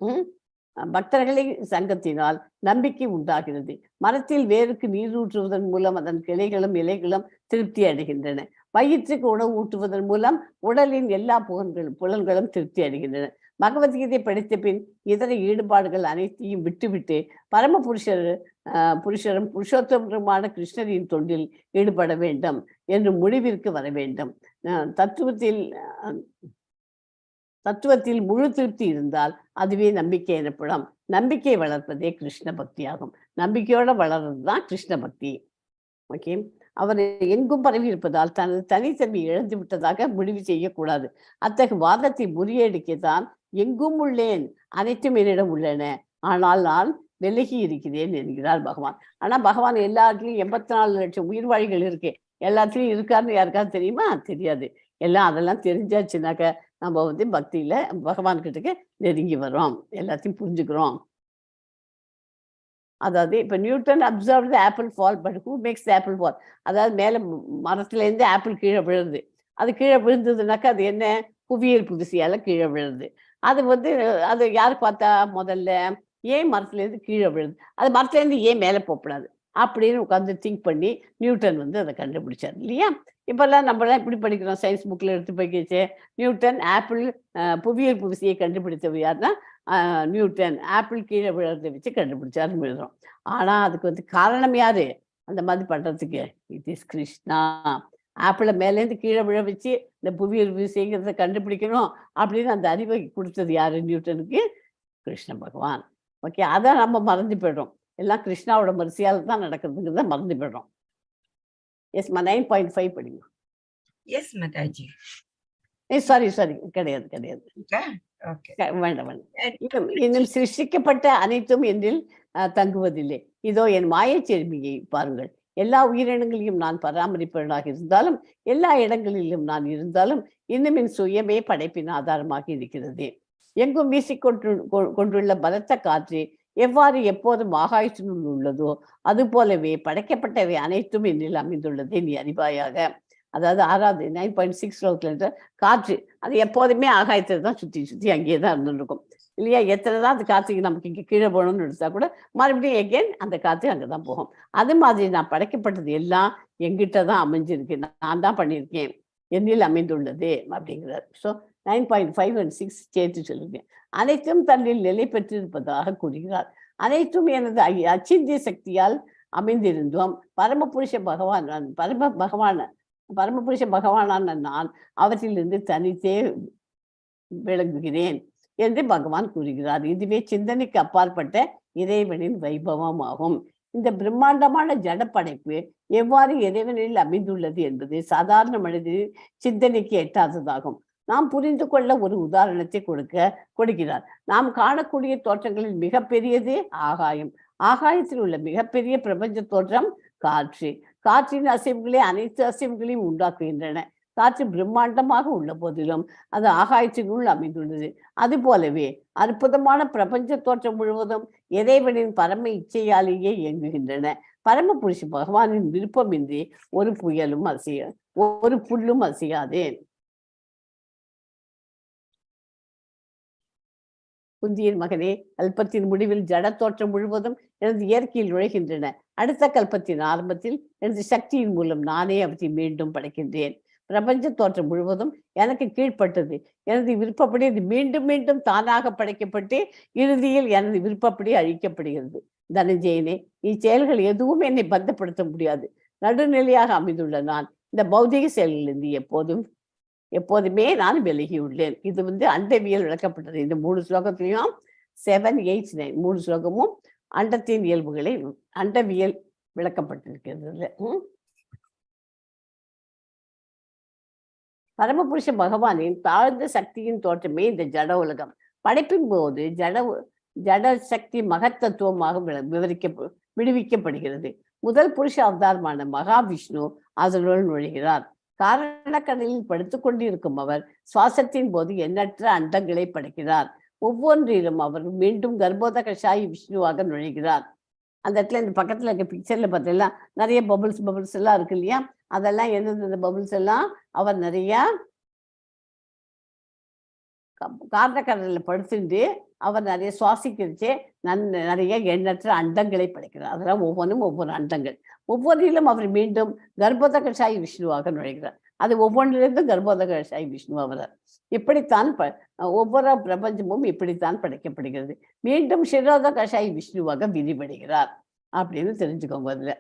பக்தர்களை சங்கத்தினால் நம்பிக்கை உண்டாகிறது. மரத்தில் வேருக்கு நீர் ஊற்றுவதன் மூலம் அதன் கிளைகளும் இலைகளும் திருப்தி அடைகின்றன. வயிற்றுக்கு உணவு ஊட்டுவதன் மூலம் உடலின் எல்லா புலன்களும் திருப்தி அடைகின்றன. பகவத்கீதை படித்த பின் இதர ஈடுபாடுகள் அனைத்தையும் விட்டுவிட்டு பரம புருஷரும் புருஷோத்தமருமான கிருஷ்ணரின் தொண்டில் ஈடுபட வேண்டும் என்று முடிவிற்கு வர வேண்டும். தத்துவத்தில் முழு திருப்தி இருந்தால் அதுவே நம்பிக்கை எனப்படும். நம்பிக்கை வளர்ப்பதே கிருஷ்ண பக்தி ஆகும். நம்பிக்கையோட வளர்றது தான் கிருஷ்ண பக்தி. ஓகே, அவர் எங்கும் பரவி இருப்பதால் தனது தனித்தன்மை இழந்து விட்டதாக முடிவு செய்யக்கூடாது. அத்தகைய வாதத்தை முறியடிக்கத்தான் எங்கும் உள்ளேன், அனைத்தும் என்னிடம் உள்ளன, ஆனால் நான் விலகி இருக்கிறேன் என்கிறார் பகவான். ஆனா பகவான் எல்லாத்துலயும் 84 லட்சம் உயிர்வாழிகள் இருக்கு, எல்லாத்துலயும் இருக்காருன்னு யாருக்காவது தெரியுமா? தெரியாது. எல்லாம் அதெல்லாம் தெரிஞ்சாச்சுனாக்க நம்ம பக்தியில பகவான் கிட்டக்கு நெருங்கி வரோம், எல்லாத்தையும் புரிஞ்சுக்கிறோம். அதாவது இப்ப Newton observe the apple fall, but who makes the apple fall? அதாவது மேல மரத்துல இருந்து ஆப்பிள் கீழே விழுது. அது கீழே விழுந்ததுனாக்கா அது என்ன? புவியீர்ப்பு விசையால கீழே விழுது. அது அது யாரு பார்த்தா? முதல்ல ஏன் மரத்துல இருந்து கீழே விழுது, அது மரத்துல இருந்து ஏன் மேலே போகக்கூடாது அப்படின்னு உட்காந்து திங்க் பண்ணி நியூட்டன் அதை கண்டுபிடிச்சார் இல்லையா? இப்பெல்லாம் நம்மளாம் இப்படி படிக்கிறோம், சயின்ஸ் புக்ல எடுத்து போய்க்கிச்சு. நியூட்டன் ஆப்பிள் புவியீர்ப்பு விசையை கண்டுபிடித்தவர் யாருன்னா நியூட்டன் ஆப்பிள் கீழே விழுறதை வச்சு கண்டுபிடிச்சாருன்னு எழுதுறோம். ஆனா அதுக்கு காரணம் யாரு அந்த மாதிரி பண்றதுக்கு? It is Krishna. ஆப்பிளை மேலேருந்து கீழே விழ வச்சு இந்த புவியீர்ப்பு விசைங்கிறத கண்டுபிடிக்கணும் அப்படின்னு அந்த அறிவை கொடுத்தது யாரு நியூட்டனுக்கு? கிருஷ்ண பகவான். ஓகே, அதான் நம்ம மறந்து போயிடுறோம். எல்லாம் கிருஷ்ணாவோட வரிசையால் தான் நடக்கிறதுங்கிறத மறந்து போயிடுறோம். எஸ்மா 9.5 படிங்க. எஸ் மாதாஜி. சாரி கிடையாது வேண்டாம். இன்னும் சிருஷ்டிக்கப்பட்ட அனைத்தும் என்னில் தங்குவதில்லை. இதோ என் மாயச் செழுமையை பாருங்கள். எல்லா உயிரினங்களையும் நான் பராமரிப்பவனாக இருந்தாலும், எல்லா இடங்களிலும் நான் இருந்தாலும், இன்னும் என் சுயமே படைப்பின் ஆதாரமாக இருக்கிறது. எங்கும் வீசிக்கொண்டுள்ள பலத்த காற்று எவ்வாறு எப்போதும் ஆகாயத்தினுள் உள்ளதோ அது போலவே படைக்கப்பட்டவை அனைத்தும் என்னில் அமைந்துள்ளதை நீ அறிவாயாக. அதாவது 6வது 9.6 ஸ்லோகத்துல காற்று அது எப்போதுமே ஆகாயத்துல தான் சுத்தி அங்கேயே தான் இருந்துருக்கும் இல்லையா? எத்தனை தான் அந்த காற்றுக்கு நமக்கு இங்கே கீழே போகணும்னு எடுத்தா கூட மறுபடியும் எகெயின் அந்த காற்று அங்கதான் போகும். அது மாதிரி நான் படைக்கப்பட்டது எல்லாம் எங்கிட்ட தான் அமைஞ்சிருக்கு, நான் தான் பண்ணியிருக்கேன், என்னில் அமைந்துள்ளது அப்படிங்கிறார். ஸோ 9.5 and 6 சேர்த்து சொல்லுங்க. அனைத்தும் தன்னில் நிலை பெற்றிருப்பதாக கூறுகிறார். அனைத்தும் எனது அச்சிந்திய சக்தியால் அமைந்திருந்தோம். பரமபுருஷ பகவானான நான் அவற்றிலிருந்து தனித்தே விளங்குகிறேன் என்று பகவான் கூறுகிறார். இதுவே சிந்தனைக்கு அப்பாற்பட்ட இறைவனின் வைபவம் ஆகும். இந்த பிரம்மாண்டமான ஜடப்படைப்பு எவ்வாறு இறைவனில் அமைந்துள்ளது என்பது சாதாரண மனிதனின் சிந்தனைக்கு எட்டாததாகும். நாம் புரிந்து கொள்ள ஒரு உதாரணத்தை கொடுக்கிறார். நாம் காணக்கூடிய தோற்றங்களில் மிகப்பெரியது ஆகாயம். ஆகாயத்தில் உள்ள மிகப்பெரிய பிரபஞ்ச தோற்றம் காற்று. காற்றின் அசைவுகளே அனைத்து அசைவுகளையும் உண்டாக்குகின்றன. காற்று பிரம்மாண்டமாக உள்ள போதிலும் அது ஆகாயத்தினுள் அமைந்துள்ளது. அது போலவே அற்புதமான பிரபஞ்ச தோற்றம் முழுவதும் இறைவனின் பரம இச்சையாலேயே இயங்குகின்றன. பரம புருஷ பகவானின் விருப்பமின்றி ஒரு புல்லும் அசையாது. குந்தியின் மகனே, கல்பத்தின் முடிவில் ஜட தோற்றம் முழுவதும் எனது இயற்கையில் நுழைகின்றன. அடுத்த கல்பத்தின் ஆரம்பத்தில் எனது சக்தியின் மூலம் நானே அவற்றை மீண்டும் படைக்கின்றேன். பிரபஞ்ச தோற்றம் முழுவதும் எனக்கு கீழ்ப்பட்டது. எனது விருப்பப்படி இது மீண்டும் மீண்டும் தானாக படைக்கப்பட்டு இறுதியில் எனது விருப்பப்படி அழிக்கப்படுகிறது. தனஞ்சயனே, இச்செயல்கள் எதுவும் என்னை பந்தப்படுத்த முடியாது. நடுநிலையாக அமைந்துள்ள நான் இந்த பௌதிக செயல்களிலிருந்து எப்போதுமே நான் விலகியுள்ளேன். இது அண்டவியல் விளக்கப்பட்டது. இந்த 3 ஸ்லோகத்திலையும் 7, 8, 9 3 ஸ்லோகமும் அண்டத்தின் இயல்புகளை அண்டவியல் விளக்கப்பட்டிருக்கிறது. பரமபுருஷ பகவானின் தாழ்ந்த சக்தியின் தோற்றமே இந்த ஜட உலகம். படைப்பின் போது ஜட சக்தி மகத்தத்துவமாக விடுவிக்கப்படுகிறது. முதல் புருஷ அவதாரமான மகாவிஷ்ணு அதனுள் நுழைகிறார். காரணக்கடலில் படுத்துக் கொண்டிருக்கும் அவர் சுவாசத்தின் போது எண்ணற்ற அண்டங்களை படைக்கிறார். ஒவ்வொன்றிலும் அவர் மீண்டும் கர்ப்போதகசாயி விஷ்ணுவாக நுழைகிறார். அந்த இடத்துல இந்த பக்கத்துல இருக்க பிக்சர்ல பார்த்தீங்கன்னா நிறைய பபுள்ஸ் எல்லாம் இருக்கு இல்லையா? அதெல்லாம் எந்தெந்த பபுள்ஸ் எல்லாம் அவர் நிறைய காரணக்கடலில் படுத்துட்டு அவர் நிறைய சுவாசிக்கிறச்சே நிறைய எண்ணற்ற அண்டங்களை படைக்கிறார். அதெல்லாம் ஒவ்வொன்றும் ஒவ்வொரு அண்டங்கள். ஒவ்வொன்றிலும் அவர் மீண்டும் கர்ப்போதகசாயி விஷ்ணுவாக நுழைகிறார். அது ஒவ்வொன்றிலிருந்தும் கர்ப்போதகசாயி விஷ்ணு அவரார். இப்படித்தான் ஒவ்வொரு பிரபஞ்சமும் இப்படித்தான் படைக்கப்படுகிறது. மீண்டும் ஷிரோதகசாயி விஷ்ணுவாக விரிவடைகிறார் அப்படின்னு தெரிஞ்சுக்கோங்க. அதுல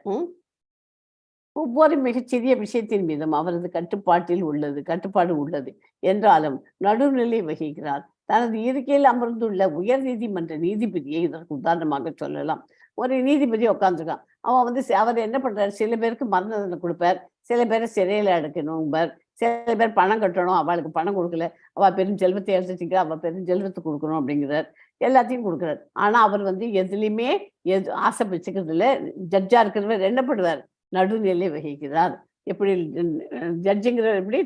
ஒவ்வொரு மிகச்சிறிய விஷயத்தின் மீதும் அவரது கட்டுப்பாடு உள்ளது என்றாலும் நடுநிலை வகிக்கிறார். தனது இருக்கையில் அமர்ந்துள்ள உயர் நீதிமன்ற நீதிபதியை இதற்கு உதாரணமாக சொல்லலாம். ஒரு நீதிபதி உட்காந்துருக்கான். அவன் அவர் என்ன பண்றாரு, சில பேருக்கு மரண தண்டனை கொடுப்பார், சில பேரை சிறையில அடைக்கணும்பார், சில பேர் பணம் கட்டணும், அவளுக்கு பணம் கொடுக்கல, அவள் பெரும் செல்வத்தை எடுத்துட்டு அவள் பெரும் செல்வத்தை கொடுக்கணும் அப்படிங்கிறார். எல்லாத்தையும் கொடுக்குறாரு. ஆனா அவர் எதுலையுமே ஆசை வச்சுக்கிறது இல்லை. ஜட்ஜா இருக்கிறவர் என்ன பண்ணுவார், நடுநிலை வகிக்கிறார். எப்படி ஜட்ஜுங்கிறவர் எப்படி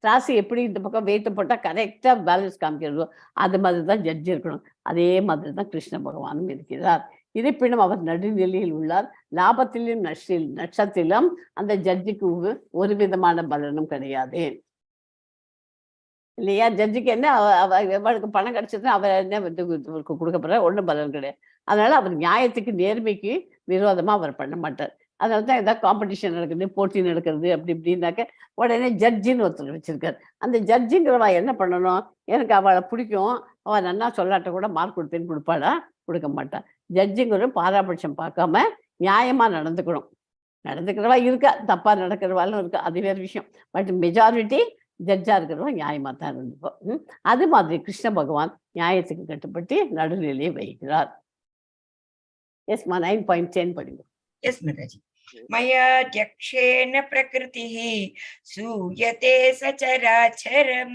திராசு எப்படி இந்த பக்கம் வெயிட்ட போட்டால் கரெக்டாக பேலன்ஸ் காமிக்கிறதோ அது மாதிரி தான் ஜட்ஜ் இருக்கணும். அதே மாதிரி தான் கிருஷ்ண பகவானும் இருக்கிறார். இருப்பினும் அவர் நடுநிலையில் உள்ளார். லாபத்திலும் நஷ்டத்திலும் அந்த ஜட்ஜுக்கு ஒரு விதமான பலனும் கிடையாது இல்லையா? ஜட்ஜுக்கு என்ன, அவருக்கு பணம் கிடைச்சதுன்னா அவர் என்ன கொடுக்க போற, ஒன்றும் பலன் கிடையாது. அதனால அவர் நியாயத்துக்கு நேர்மைக்கு விரோதமா அவர் பண்ண மாட்டார். அதனால தான் ஏதாவது காம்படிஷன் நடக்குது, போட்டி நடக்கிறது அப்படி இப்படின்னாக்க உடனே ஜட்ஜின்னு ஒருத்தர் வச்சிருக்காரு. அந்த ஜட்ஜுங்கிறவா என்ன பண்ணணும், எனக்கு அவளை பிடிக்கும், அவள் நல்லா சொல்லாட்ட கூட மார்க் கொடுப்பேன்னு கொடுப்பாளா, கொடுக்க மாட்டான். ஜட்ஜுங்கிற பாராபட்சம் பார்க்காம நியாயமா நடந்துக்கிறவா இருக்கா, தப்பா நடக்கிறவாலும் இருக்கா, அது வேறு விஷயம். பட் மெஜாரிட்டி ஜட்ஜா இருக்கிறவா நியாயமா தான் இருந்துப்போம். அது மாதிரி கிருஷ்ண பகவான் நியாயத்துக்கு கட்டுப்பட்டு நடுநிலையை வகிக்கிறார். எஸ்மா 9.10 படிங்க. Yes, Mataji. मयाध्यक्षेण प्रकृतिः सूयते सचराचरं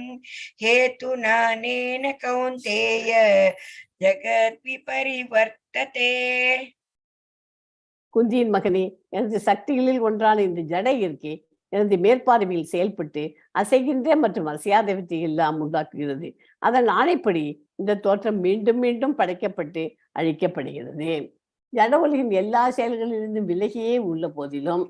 हेतुनानेन कौन्तेय जगद्विपरिवर्तते. குந்தியின் மகனே, எனது சக்திகளில் ஒன்றான இந்த ஜடை இருக்கே எனது மேற்பார்வையில் செயல்பட்டு அசைகின்ற மற்றும் அசையாதவற்றை எல்லாம் உண்டாக்குகிறது. அதன் ஆணைப்படி இந்த தோற்றம் மீண்டும் மீண்டும் படைக்கப்பட்டு அழிக்கப்படுகிறது. ஜட உலகின் எல்லா செயல்களிலிருந்தும் விலகியே உள்ள போதிலும்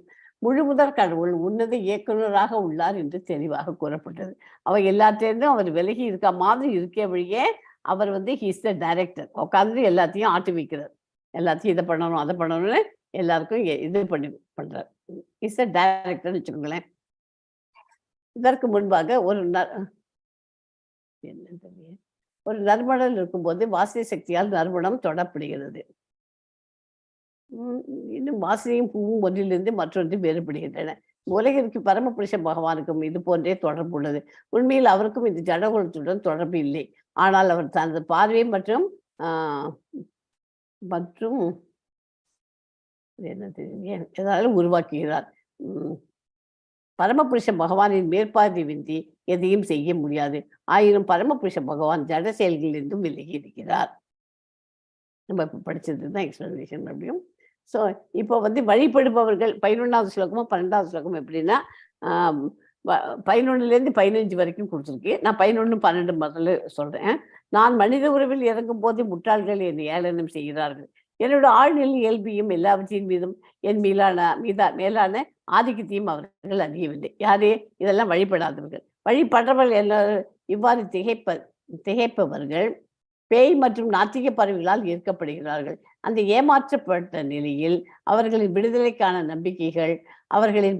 முழுமுதற் கடவுள் உன்னத இயக்குநராக உள்ளார் என்று தெளிவாக கூறப்பட்டது. அவர் எல்லாத்திலிருந்தும் அவர் விலகி இருக்க மாதிரி இருக்க வழியே அவர் ஹீஸ் த டைரக்டர். உட்காந்து எல்லாத்தையும் ஆட்டி வைக்கிறார். எல்லாத்தையும் இதை பண்ணணும் அதை பண்ணணும்னு எல்லாருக்கும் இது பண்றார். இஸ் த டைரக்டர்னு வச்சுக்கோங்களேன். இதற்கு முன்பாக ஒரு நறுமணம் இருக்கும்போது வாசனை சக்தியால் நறுமணம் தொடப்படுகிறது. இன்னும் வாசனையும் பூவும் ஒன்றிலிருந்து மற்றொன்று வேறுபடுகின்றன. உலகிற்கு பரமபுருஷ பகவானுக்கும் இது போன்றே தொடர்பு உள்ளது. உண்மையில் அவருக்கும் இந்த ஜடகுலத்துடன் தொடர்பு இல்லை. ஆனால் அவர் தனது பார்வை மற்றும் எதாலும் உருவாக்குகிறார். பரமபுருஷ பகவானின் மேற்பார்வையின்றி எதையும் செய்ய முடியாது. ஆயினும் பரமபுருஷ பகவான் ஜட செயல்களிலிருந்தும் விலகி இருக்கிறார். நம்ம இப்போ படிச்சது தான் எக்ஸ்பிளனேஷன் அப்படியும். ஸோ இப்போ வழிபடுபவர்கள் 11வது ஸ்லோகமும் 12வது ஸ்லோகமும் எப்படின்னா 11லேருந்து 15 வரைக்கும் கொடுத்துருக்கு. நான் 11, 12 முதல்ல சொல்றேன். நான் மனித உறவில் இறங்கும் போது முட்டாள்கள் என்னை ஏளனம் செய்கிறார்கள். என்னோட ஆழ்நிலை இயல்பியும் எல்லாவற்றின் மீதும் என் மேலான ஆதிக்கத்தையும் அவர்கள் அறியவில்லை. யாரே இதெல்லாம் வழிபடாதவர்கள். வழிபடுறவர்கள் எல்லாரும் இவ்வாறு திகைப்பவர்கள் பேய் மற்றும் நாத்திக பறவைகளால் ஈர்க்கப்படுகிறார்கள். அந்த ஏமாற்றப்பட்ட நிலையில் அவர்களின் விடுதலைக்கான நம்பிக்கைகள், அவர்களின்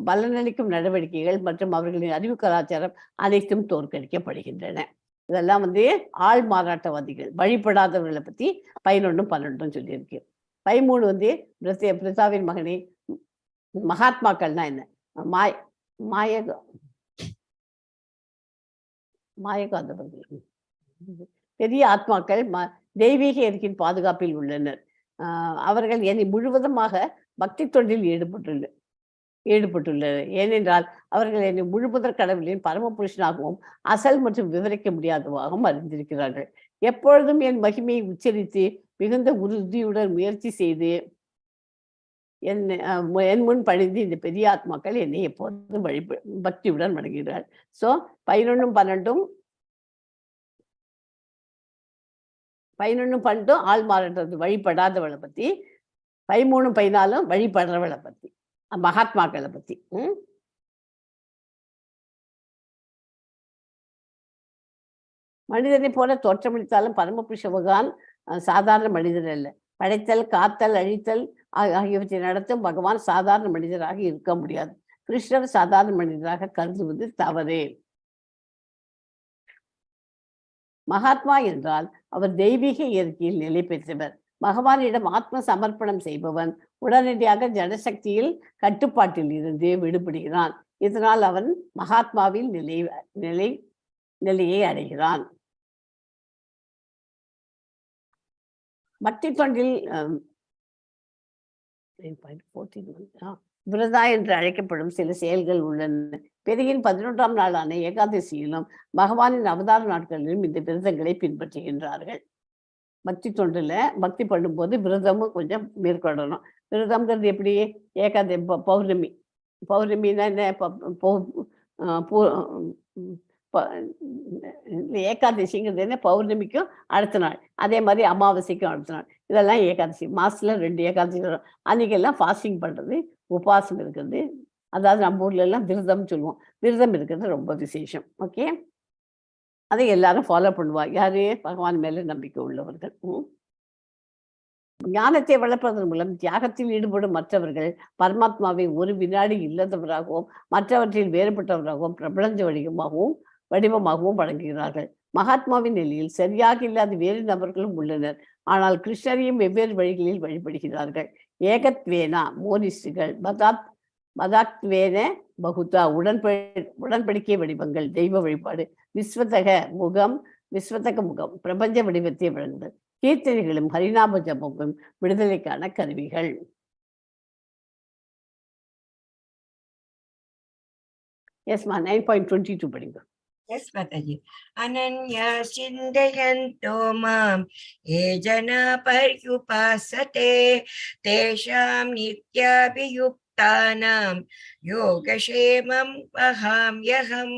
பலனளிக்கும் நடவடிக்கைகள் மற்றும் அவர்களின் அறிவு கலாச்சாரம் அனைத்தும் தோற்கடிக்கப்படுகின்றன. இதெல்லாம் ஆள் மாறாட்டவாதிகள், வழிபடாதவர்களை பத்தி 11, 12 சொல்லியிருக்கு. 13 பிரதாவின் மகனே, மகாத்மாக்கள்னா என்ன, மாயகாதவர்கள் பெரிய ஆத்மாக்கள் தெய்வீக இயற்கையின் பாதுகாப்பில் உள்ளனர். அவர்கள் என்னை முழுவதுமாக பக்தி தொண்டில் ஈடுபட்டுள்ளனர். ஏனென்றால் அவர்கள் என்னை முழுமுதற் கடவுளின் பரமபுருஷனாகவும் அசல் மற்றும் விவரிக்க முடியாதவாகவும் அறிந்திருக்கிறார்கள். எப்பொழுதும் என் மகிமையை உச்சரித்து மிகுந்த உறுதியுடன் முயற்சி செய்து என் முன் பணிந்து இந்த பெரிய ஆத்மாக்கள் என்னை எப்போதும் பக்தியுடன் வணங்குகிறார். ஸோ 11-12 ஆள் மாறுறது வழிபடாதவளை பத்தி, 13-14 வழிபடுறவளை பத்தி, மகாத்மாக்களை பத்தி. மனிதனை போல தோற்றமளித்தாலும் பரமபுருஷ பகவான் சாதாரண மனிதர் அல்ல. படைத்தல், காத்தல், அழித்தல் ஆகியவற்றை நடத்தும் பகவான் சாதாரண மனிதராக இருக்க முடியாது. கிருஷ்ணர் சாதாரண மனிதராக கருதுவது தவறே. மகாத்மா என்றால் அவர் தெய்வீக இயற்கையில் நிலை பெற்றவர். பகவானிடம் ஆத்ம சமர்ப்பணம் செய்பவன் உடனடியாக ஜனசக்தியில் கட்டுப்பாட்டில் இருந்து விடுபடுகிறான். இதனால் அவன் மகாத்மாவின் நிலையை அடைகிறான். பக்தி தொண்டில் விரதா என்று அழைக்கப்படும் சில செயல்கள் உள்ளன. பெரியின் 11ஆம் நாளான ஏகாதசியிலும் பகவானின் அவதார நாட்களிலும் இந்த விரதங்களை பின்பற்றுகின்றார்கள். பக்தி தொண்டில் பக்தி பண்ணும்போது விரதமும் கொஞ்சம் மேற்கொள்ளணும். விரதம்ங்கிறது எப்படி? பௌர்ணமின்னா என்ன? ஏகாதசிங்கிறது என்ன? பௌர்ணமிக்கும் அடுத்த நாள், அதே மாதிரி அமாவாசைக்கும் அடுத்த நாள். இதெல்லாம் ஏகாதசி. மாசத்துல 2 ஏகாதசி வரும். அன்னைக்கெல்லாம் ஃபாஸ்டிங் பண்றது, உபவாசம் இருக்கிறது. அதாவது நம்ம ஊர்ல எல்லாம் விரதம் சொல்லுவோம். விரதம் இருக்கிறது ரொம்ப விசேஷம். ஓகே, அதை எல்லாரும் ஃபாலோ பண்ணுவா. யாரு? பகவான் மேல நம்பிக்கை உள்ளவர்கள். ஞானத்தை வளர்ப்பதன் மூலம் தியாகத்தில் ஈடுபடும் மற்றவர்கள் பரமாத்மாவை ஒரு வினாடி இல்லாதவராகவும் மற்றவற்றில் வேறுபட்டவராகவும் பிரபலஞ்ச வடிவமாகவும் வழங்குகிறார்கள். மகாத்மாவின் நிலையில் சரியாக இல்லாத வேறு நபர்களும் உள்ளனர். ஆனால் கிருஷ்ணரையும் வெவ்வேறு வழிகளில் வழிபடுகிறார்கள். ஏகத்வேனா மோனிஸ்டுகள், மதாத்வேன பகுதா உடன்படிக்கை வடிவங்கள், தெய்வ வழிபாடு, விஸ்வதக முகம் பிரபஞ்ச வடிவத்தை வழங்குதல், கீர்த்தனைகளும் ஹரிநாம ஜபமும் விடுதலைக்கான கருவிகள். எஸ்மா 9.22 படிங்க. Yes, Mataji. Ananya Sindayanto Mam Ye Jana Paryupasate Tesham Nityabhiyuktanam Yogashemam Ahamyaham.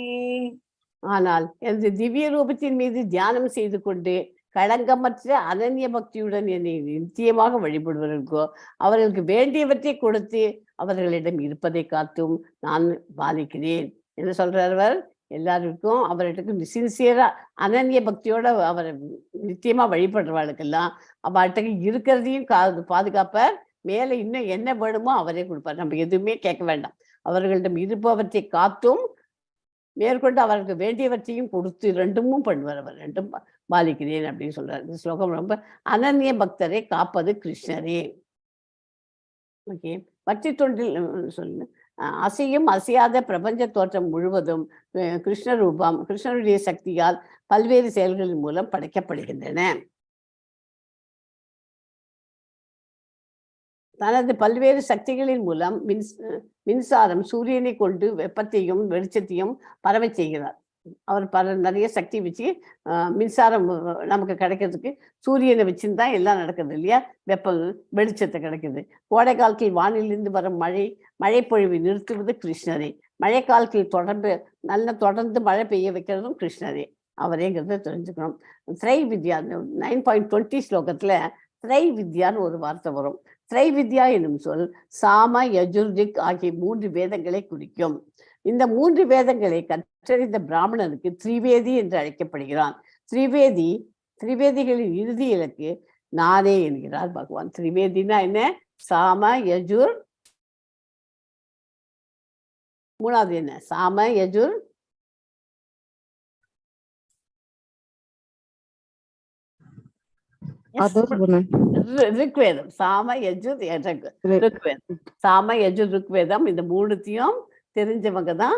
ஆனால் எனது திவ்ய ரூபத்தின் மீது தியானம் செய்து கொண்டு களங்கமற்ற அனன்ய பக்தியுடன் என்னை நிச்சயமாக வழிபடுவதற்கோ அவர்களுக்கு வேண்டியவற்றை கொடுத்து அவர்களிடம் இருப்பதை காத்தும் நான் பாதிக்கிறேன் என்று சொல்றவர். எல்லாருக்கும் அவர்கிட்ட சின்சியரா அனன்ய பக்தியோட அவரை நிச்சயமா வழிபடுறவாளுக்கெல்லாம் அவர்கிட்ட இருக்கிறதையும் பாதுகாப்பார். மேல இன்னும் என்ன வேணுமோ அவரே கொடுப்பார். நம்ம எதுவுமே கேட்க வேண்டாம். அவர்களிடம் இருப்பவற்றை காத்தும் மேற்கொண்டு அவருக்கு வேண்டியவற்றையும் கொடுத்து ரெண்டும் பண்ணுவார். அவர் ரெண்டும் பாலிக்கிறேன் அப்படின்னு சொல்றாரு. இந்த ஸ்லோகம் ரொம்ப அனன்ய பக்தரை காப்பது கிருஷ்ணரே. ஓகே, பக்தி தொண்டில் சொல்லு அசையும் அசையாத பிரபஞ்ச தோற்றம் முழுவதும் கிருஷ்ணருடைய சக்தியால் பல்வேறு செயல்களின் மூலம் படைக்கப்படுகின்றன. தனது பல்வேறு சக்திகளின் மூலம் மின்சாரம் சூரியனை கொண்டு வெப்பத்தையும் வெளிச்சத்தையும் பரவ செய்கிறார். அவர் நிறைய சக்தி வச்சு மின்சாரம் நமக்கு கிடைக்கிறதுக்கு சூரியனை வச்சுருந்தான் எல்லாம் நடக்குது இல்லையா? வெப்பம் வெளிச்சத்தை கிடைக்குது. கோடை காலத்தில் வானிலிருந்து வரும் மழை பொழிவை நிறுத்துவது கிருஷ்ணரே. மழை காலத்தில் தொடர்ந்து மழை பெய்ய வைக்கிறதும் கிருஷ்ணரே. அவரேங்கிறத தெரிஞ்சுக்கணும். திரை வித்யா 9.20 ஸ்லோகத்துல திரை வித்யான்னு ஒரு வார்த்தை வரும். திரை வித்யா என்னும் சொல் சாம யஜுர்திக் ஆகிய 3 வேதங்களை குறிக்கும். இந்த 3 வேதங்களை கற்றறிந்த பிராமணனுக்கு திரிவேதி என்று அழைக்கப்படுகிறான். திரிவேதிகளின் இறுதி இலக்கு நானே என்கிறார் பகவான். திரிவேதினா என்ன? சாம யஜுர், மூணாவது என்ன? சாம யஜுர் ரிக்வேதம். சாம யஜுர் ரிக்வேதம். சாம யஜுர் ரிக்வேதம் இந்த 3த்தையும் தெரிஞ்சவங்க தான்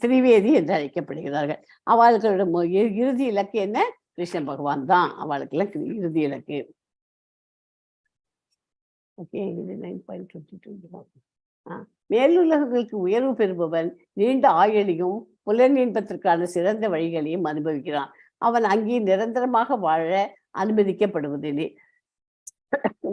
திரிவேதி என்று அழைக்கப்படுகிறார்கள். அவளுக்கு இறுதி இலக்கு என்ன? கிருஷ்ண பகவான் தான் அவளுக்கு இறுதி இலக்கு. ஓகே, இது 9.22. மேலுலகங்களுக்கு உயர்வு பெறுபவன் நீண்ட ஆயுளையும் புலன் இன்பத்திற்கான சிறந்த வழிகளையும் அனுபவிக்கிறான். அவன் அங்கே நிரந்தரமாக வாழ அனுமதிக்கப்படுவதில்லை.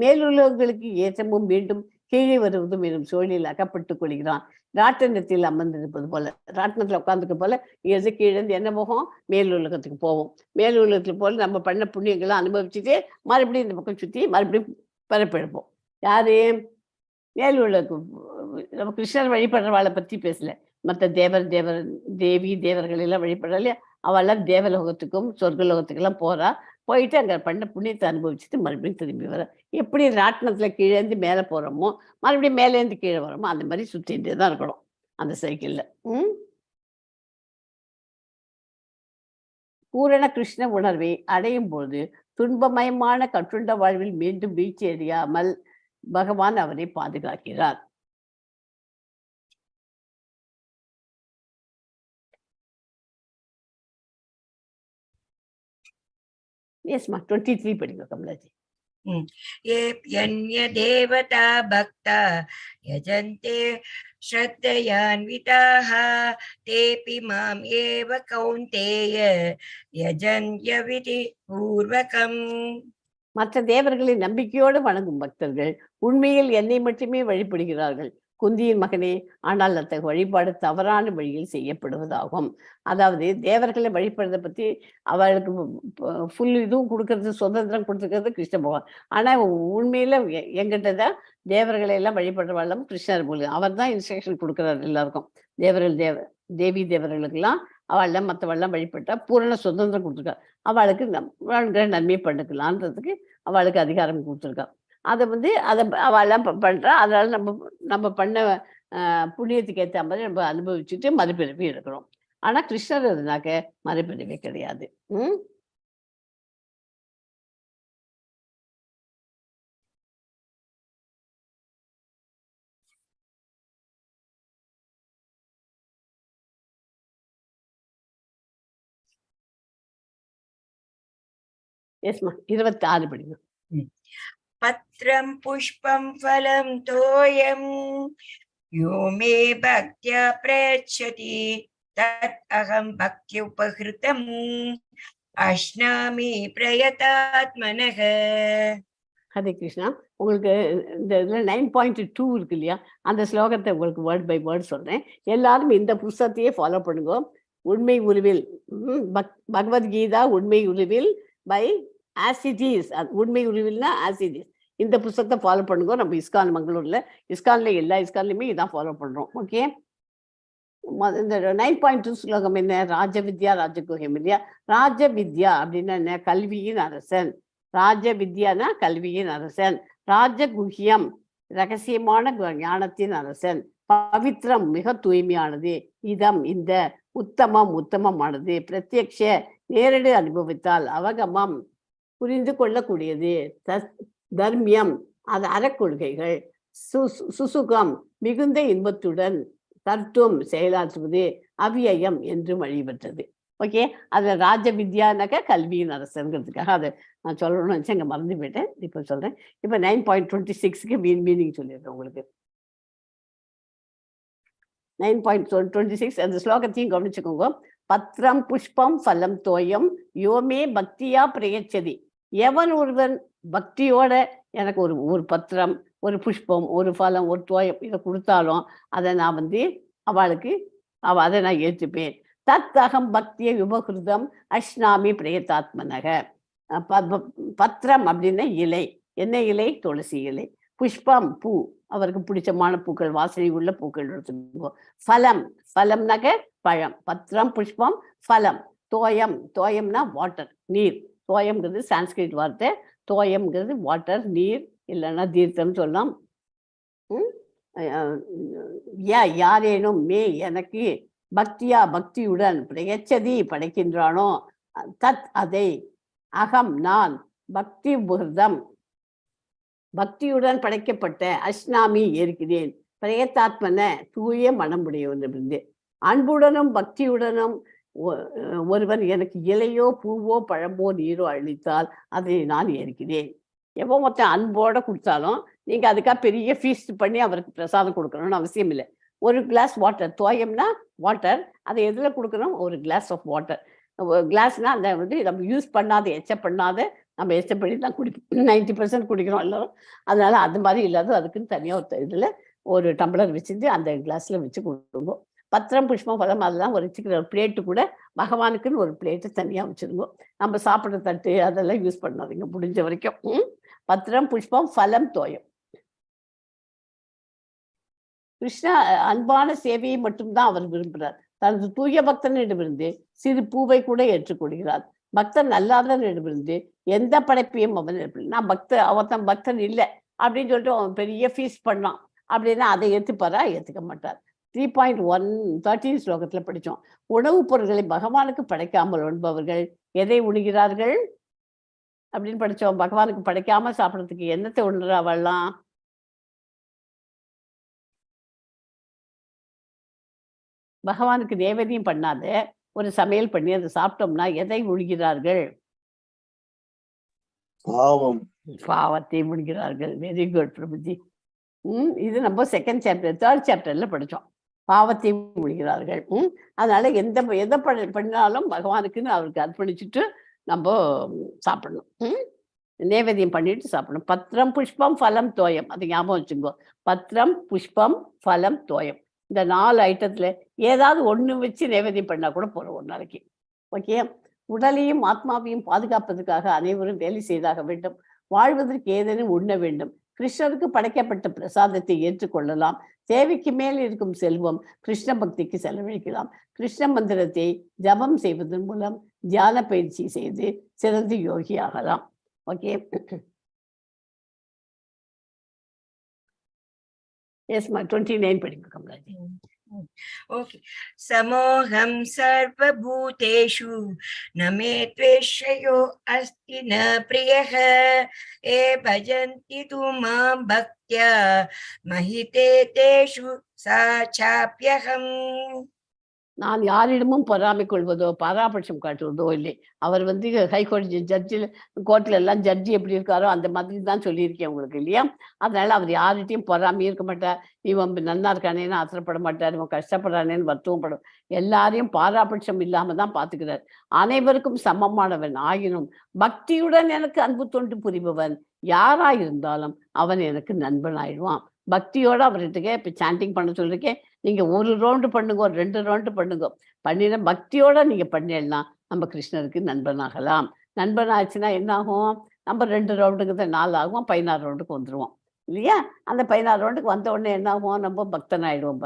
மேலுள்ளவர்களுக்கு ஏற்றமும் மீண்டும் கீழே வருவதும் எனும் சூழலில் அகப்பட்டுக் கொள்கிறான். ராட்டினத்தில் அமர்ந்திருப்பது போல, ராட்டினத்தில் உட்காந்துக்க போல எது கீழேந்து என்ன போகும், மேலுலகத்துக்கு போவோம். மேலுலகத்துக்கு போல நம்ம பண்ண புண்ணியங்களை அனுபவிச்சுட்டு மறுபடியும் இந்த பக்கம் சுற்றி மறுபடியும் பரப்பெடுப்போம். யாரு மேலுலகு? நம்ம கிருஷ்ணர் வழிபடுறவாளை பற்றி பேசல, மற்ற தேவி தேவர்கள் எல்லாம் வழிபடுறா இல்லையா, அவெல்லாம் தேவலோகத்துக்கும் சொர்க்கலோகத்துக்கெல்லாம் போறா. போயிட்டு அங்கே பண்ண புண்ணியத்தை அனுபவிச்சுட்டு மறுபடியும் திரும்பி வர. எப்படி ராட்டினத்தில் கீழேந்து மேலே போகிறோமோ மறுபடியும் மேலேருந்து கீழே வரோமோ அந்த மாதிரி சுற்றிகிட்டே தான் இருக்கணும் அந்த சைக்கிளில். பூரண கிருஷ்ண உணர்வை அடையும் போது துன்பமயமான கட்டுண்ட வாழ்வில் மீண்டும் வீழ்ச்சி அடையாமல் பகவான் அவரை பாதுகாக்கிறார். எஸ்மா 23 படிங்க கமலாஜி. येऽप्यन्य देवता भक्ता यजन्ते श्रद्धयान्विताः तेऽपि माम् एव कौन्तेय यजन्त्यविधि पूर्वकम्. மற்ற தேவர்களை நம்பிக்கையோடு வணங்கும் பக்தர்கள் உண்மையில் என்னை மட்டுமே வழிபடுகிறார்கள். குந்தியின் மகனே, ஆனால் அத்தகைய வழிபாடு தவறான வழியில் செய்யப்படுவதாகும். அதாவது தேவர்களை வழிபடுறதை பற்றி அவளுக்கு ஃபுல் இதுவும் கொடுக்கறது, சுதந்திரம் கொடுத்துருக்கிறது கிருஷ்ண பகவான். ஆனால் உண்மையில் எங்கிட்ட தான் தேவர்களை எல்லாம் வழிபடுறவாளும் கிருஷ்ணர் மூலம் அவர் தான் இன்ஸ்ட்ரக்ஷன் கொடுக்குறாரு எல்லாருக்கும். தேவி தேவர்களுக்கெல்லாம் அவள்லாம் மற்றவெல்லாம் வழிபட்டா பூரண சுதந்திரம் கொடுத்துருக்கா. அவளுக்கு நன்மையை பண்ணிக்கலான்றதுக்கு அவளுக்கு அதிகாரம் கொடுத்துருக்கா. அதை அதை அவெல்லாம் பண்ணுறா. அதனால நம்ம பண்ண புண்ணியத்துக்கு ஏற்ற மாதிரி நம்ம அனுபவிச்சுட்டு மறுபிறவி எடுக்கிறோம். ஆனால் கிருஷ்ணர் இருந்தாக்க மறுபிறவி கிடையாது. எஸ்மா 26 படிங்க. पत्रं पुष्पं फलं तोयं यो मे भक्त्या प्रयच्छति तत् अहं भक्ति उपहृतम् अश्नामि प्रयतात्मनः. ஹரே கிருஷ்ணா. உங்களுக்கு இந்த இதில் 9.2 இருக்கு இல்லையா, அந்த ஸ்லோகத்தை உங்களுக்கு வேர்ட் பை வேர்ட் சொல்கிறேன். எல்லாரும் இந்த புஸ்தகத்தையே ஃபாலோ பண்ணுங்க. உண்மை உருவில் பகவத்கீதா உண்மை உருவில் பை ஆசிடிஸ். உண்மை உருவில்னா ஆசிடிஸ். இந்த புத்தகத்தை ஃபாலோ பண்ணுங்க. நம்ம இஸ்கான் மங்களூரில், இஸ்கானில் எல்லா இஸ்கான்லையுமே இதான் ஃபாலோ பண்ணுறோம். ஓகே. இந்த 9.2 ஸ்லோகம் என்ன? ராஜவித்யா ராஜகுஹ்யம் இல்லையா. ராஜவித்யா அப்படின்னா என்ன? கல்வியின் அரசன். ராஜவித்யானா கல்வியின் அரசன். ராஜகுஹ்யம் ரகசியமான ஞானத்தின் அரசன். பவித்ரம் மிக தூய்மையானது. இதம் இந்த. உத்தமம் உத்தமமானது. பிரத்யக்ஷ நேரடி அனுபவித்தால். அவகமம் புரிந்து கொள்ளக்கூடியது. தர்மியம் அது அறக்கொள்கைகள். சுசுகம் மிகுந்த இன்பத்துடன். தர்த்துவம் செயலாற்றுவது. அவ்வியம் என்றும் வழிபெற்றது. ஓகே. அதில் ராஜவித்யானாக்க கல்வியின் அரசங்கிறதுக்காக அதை நான் சொல்லணும்னு நினச்சேன், அங்கே மறந்து போயிட்டேன். இப்போ சொல்கிறேன். இப்போ 9.26க்கு மீனிங் சொல்லிடுறேன் உங்களுக்கு. 9.26 அந்த ஸ்லோகத்தையும் கவனிச்சுக்கோங்க. பத்ரம் புஷ்பம் ஃபலம் தோயம் யோமே பக்தியா பிரயச்சதி. எவன் ஒருவன் பக்தியோட எனக்கு ஒரு பத்திரம், ஒரு புஷ்பம், ஒரு ஃபலம், ஒரு தோயம் இதை கொடுத்தாலும் அதை நான் அவளுக்கு அதை நான் ஏற்றுப்பேன். தத் அகம் பக்திய விபகிருதம் அஷ்னாமி பிரயதாத்மனக. பத்திரம் அப்படின்னா இலை. என்ன இலை? துளசி இலை. புஷ்பம் பூ, அவருக்கு பிடிச்சமான பூக்கள், வாசனை உள்ள பூக்கள் எடுத்துக்கோ. ஃபலம் ஃபலம்னாக்க பழம். பத்திரம் புஷ்பம் ஃபலம். தோயம் தோயம்னா வாட்டர், நீர். தோயம்ங்கிறது சான்ஸ்கிரிட் வார்த்தை. தோயம்ங்கிறது வாட்டர், நீர், இல்லைன்னா தீர்த்தம் சொல்லலாம். யாரேனும் மே எனக்கு பக்தியா பக்தியுடன் பிரயச்சதி படைக்கின்றானோ தத் அதை அகம் நான் பக்தி புகிருதம் பக்தியுடன் படைக்கப்பட்ட அஷ்னாமி ஏற்கிறேன். பிரயத்தாத்மன தூய மனமுடையவன். அன்புடனும் பக்தியுடனும் ஒருவன் எனக்கு இலையோ பூவோ பழமோ நீரோ அளித்தால் அதை நான் ஏற்கிறேன். எப்போ மொத்தம் அன்போட கொடுத்தாலும் நீங்கள் அதுக்காக பெரிய ஃபீஸ்ட் பண்ணி அவருக்கு பிரசாதம் கொடுக்கணும்னு அவசியம் இல்லை. ஒரு கிளாஸ் வாட்டர், தோயம்னா வாட்டர், அதை எதில் கொடுக்கணும்? ஒரு கிளாஸ் ஆஃப் வாட்டர். கிளாஸ்னால் அந்த நம்ம யூஸ் பண்ணாத, எச்ச பண்ணாத நம்ம இஷ்டப்படி தான் குடிப்போம். 90% குடிக்கிறோம் எல்லாரும். அதனால அது மாதிரி இல்லாத அதுக்குன்னு தனியாக ஒரு இதில் ஒரு டம்ளர் வச்சுட்டு அந்த கிளாஸில் வச்சு கொடுப்போம். பத்திரம் புஷ்பம் பழம் அதெல்லாம் வச்சுக்கிற ஒரு பிளேட்டு கூட பகவானுக்குன்னு ஒரு பிளேட்டு தனியாக வச்சுருங்க. நம்ம சாப்பிட்ற தட்டு அதெல்லாம் யூஸ் பண்ணாதீங்க முடிஞ்ச வரைக்கும். பத்திரம் புஷ்பம் ஃபலம் தோயம். கிருஷ்ணா அன்பான சேவையை மட்டும்தான் அவர் விரும்புகிறார். தனது தூய பக்தனிடமிருந்து சிறு பூவை கூட ஏற்றுக்கொள்கிறார். பக்தன் அல்லாதவனிடமிருந்து எந்த படைப்பையும் அவன் நான் ஒருத்தன் பக்தன் இல்லை அப்படின்னு சொல்லிட்டு அவன் பெரிய ஃபீஸ் பண்ணான் அப்படின்னா அதை ஏற்றுப்பாரா? ஏற்றுக்க மாட்டார். 3.13 ஸ்லோகத்தில் படித்தோம். உணவுப் பொருட்களை பகவானுக்கு படைக்காமல் உண்பவர்கள் எதை உண்கிறார்கள் அப்படின்னு படித்தோம். பகவானுக்கு படைக்காம சாப்பிட்றதுக்கு என்னத்தை உண்ணுறாவெல்லாம்? பகவானுக்கு நேவேதியம் பண்ணாத ஒரு சமையல் பண்ணி அதை சாப்பிட்டோம்னா எதை உண்கிறார்கள்? பாவத்தை உண்கிறார்கள். Very good Prabhuji. இது நம்ம செகண்ட் சாப்டர் 3rd சாப்டர்ல படித்தோம். பாவத்தை உண்கிறார்கள். அதனால எதை பண்ணாலும் பகவானுக்குன்னு அவருக்கு அர்ப்பணிச்சுட்டு நம்ம சாப்பிடணும். நேவேதியம் பண்ணிட்டு சாப்பிடணும். பத்திரம் புஷ்பம் ஃபலம் தோயம். அது ஞாபகம் வச்சுக்கோ. பத்திரம் புஷ்பம் ஃபலம் தோயம். இந்த 4 ஐட்டத்தில் ஏதாவது ஒன்று வச்சு நேவேதியம் பண்ணால் கூட போகிறோம் ஒரு நாளைக்கு. ஓகே. உடலையும் ஆத்மாவையும் பாதுகாப்பதற்காக அனைவரும் வேலை செய்தாக வேண்டும். வாழ்வதற்கு ஏதேனும் உண்ண வேண்டும். கிருஷ்ணருக்கு படைக்கப்பட்ட பிரசாதத்தை ஏற்றுக்கொள்ளலாம். தேவைக்கு மேல் இருக்கும் செல்வம் கிருஷ்ண பக்திக்கு செலவழிக்கலாம். கிருஷ்ண மந்திரத்தை ஜபம் செய்வதன் மூலம் தியான பயிற்சி செய்து சிறந்த யோகி ஆகலாம். ஓகே. எஸ்மா 29 படிங்க கமலாஜி. ஓகே. சமோஹம் சர்வபூதேஷு ந மே த்வேஷயோ அஸ்தி ந பிரியஹ ஏ பஜந்தி து மாம் பக்த்யா மஹிதே தேஷு சாச்சாப்யஹம். நான் யாரிடமும் பொறாமை கொள்வதோ பாராபட்சம் காட்டுவதோ இல்லை. அவர் ஹைகோர்ட் ஜட்ஜில் கோர்ட்டில் எல்லாம் ஜட்ஜி எப்படி இருக்காரோ அந்த மாதிரி தான் சொல்லியிருக்கேன் உங்களுக்கு இல்லையா? அதனால அவர் யார்கிட்டையும் பொறாமையும் இருக்க மாட்டார். இவன் நன்னா இருக்கானேன்னு ஆத்திரப்பட மாட்டார். இவன் கஷ்டப்படுறானேன்னு வருத்தப்படும். எல்லாரையும் பாராபட்சம் இல்லாமல் தான் பார்த்துக்கிறார். அனைவருக்கும் சமமானவன் ஆயினும் பக்தியுடன் எனக்கு அன்பு தொண்டு புரிபவன் யாராயிருந்தாலும் அவன் எனக்கு நண்பன் ஆயிடுவான். பக்தியோட அவர்கிட்ட இப்போ சாண்டிங் பண்ண சொல்லியிருக்கேன். நீங்கள் 1 ரவுண்டு பண்ணுங்க, 2 ரவுண்டு பண்ணுங்க. பண்ணின பக்தியோட நீங்கள் பண்ணீங்கன்னா நம்ம கிருஷ்ணருக்கு நண்பனாகலாம். நண்பன் ஆச்சுன்னா என்ன ஆகும்? நம்ம 2 ரவுண்டுக்கு 4 ஆகும். 16 ரவுண்டுக்கு வந்துடுவோம் இல்லையா? அந்த 16 ரவுண்டுக்கு வந்த உடனே என்ன ஆகும்? நம்ம பக்தன் ஆயிடுவோம்.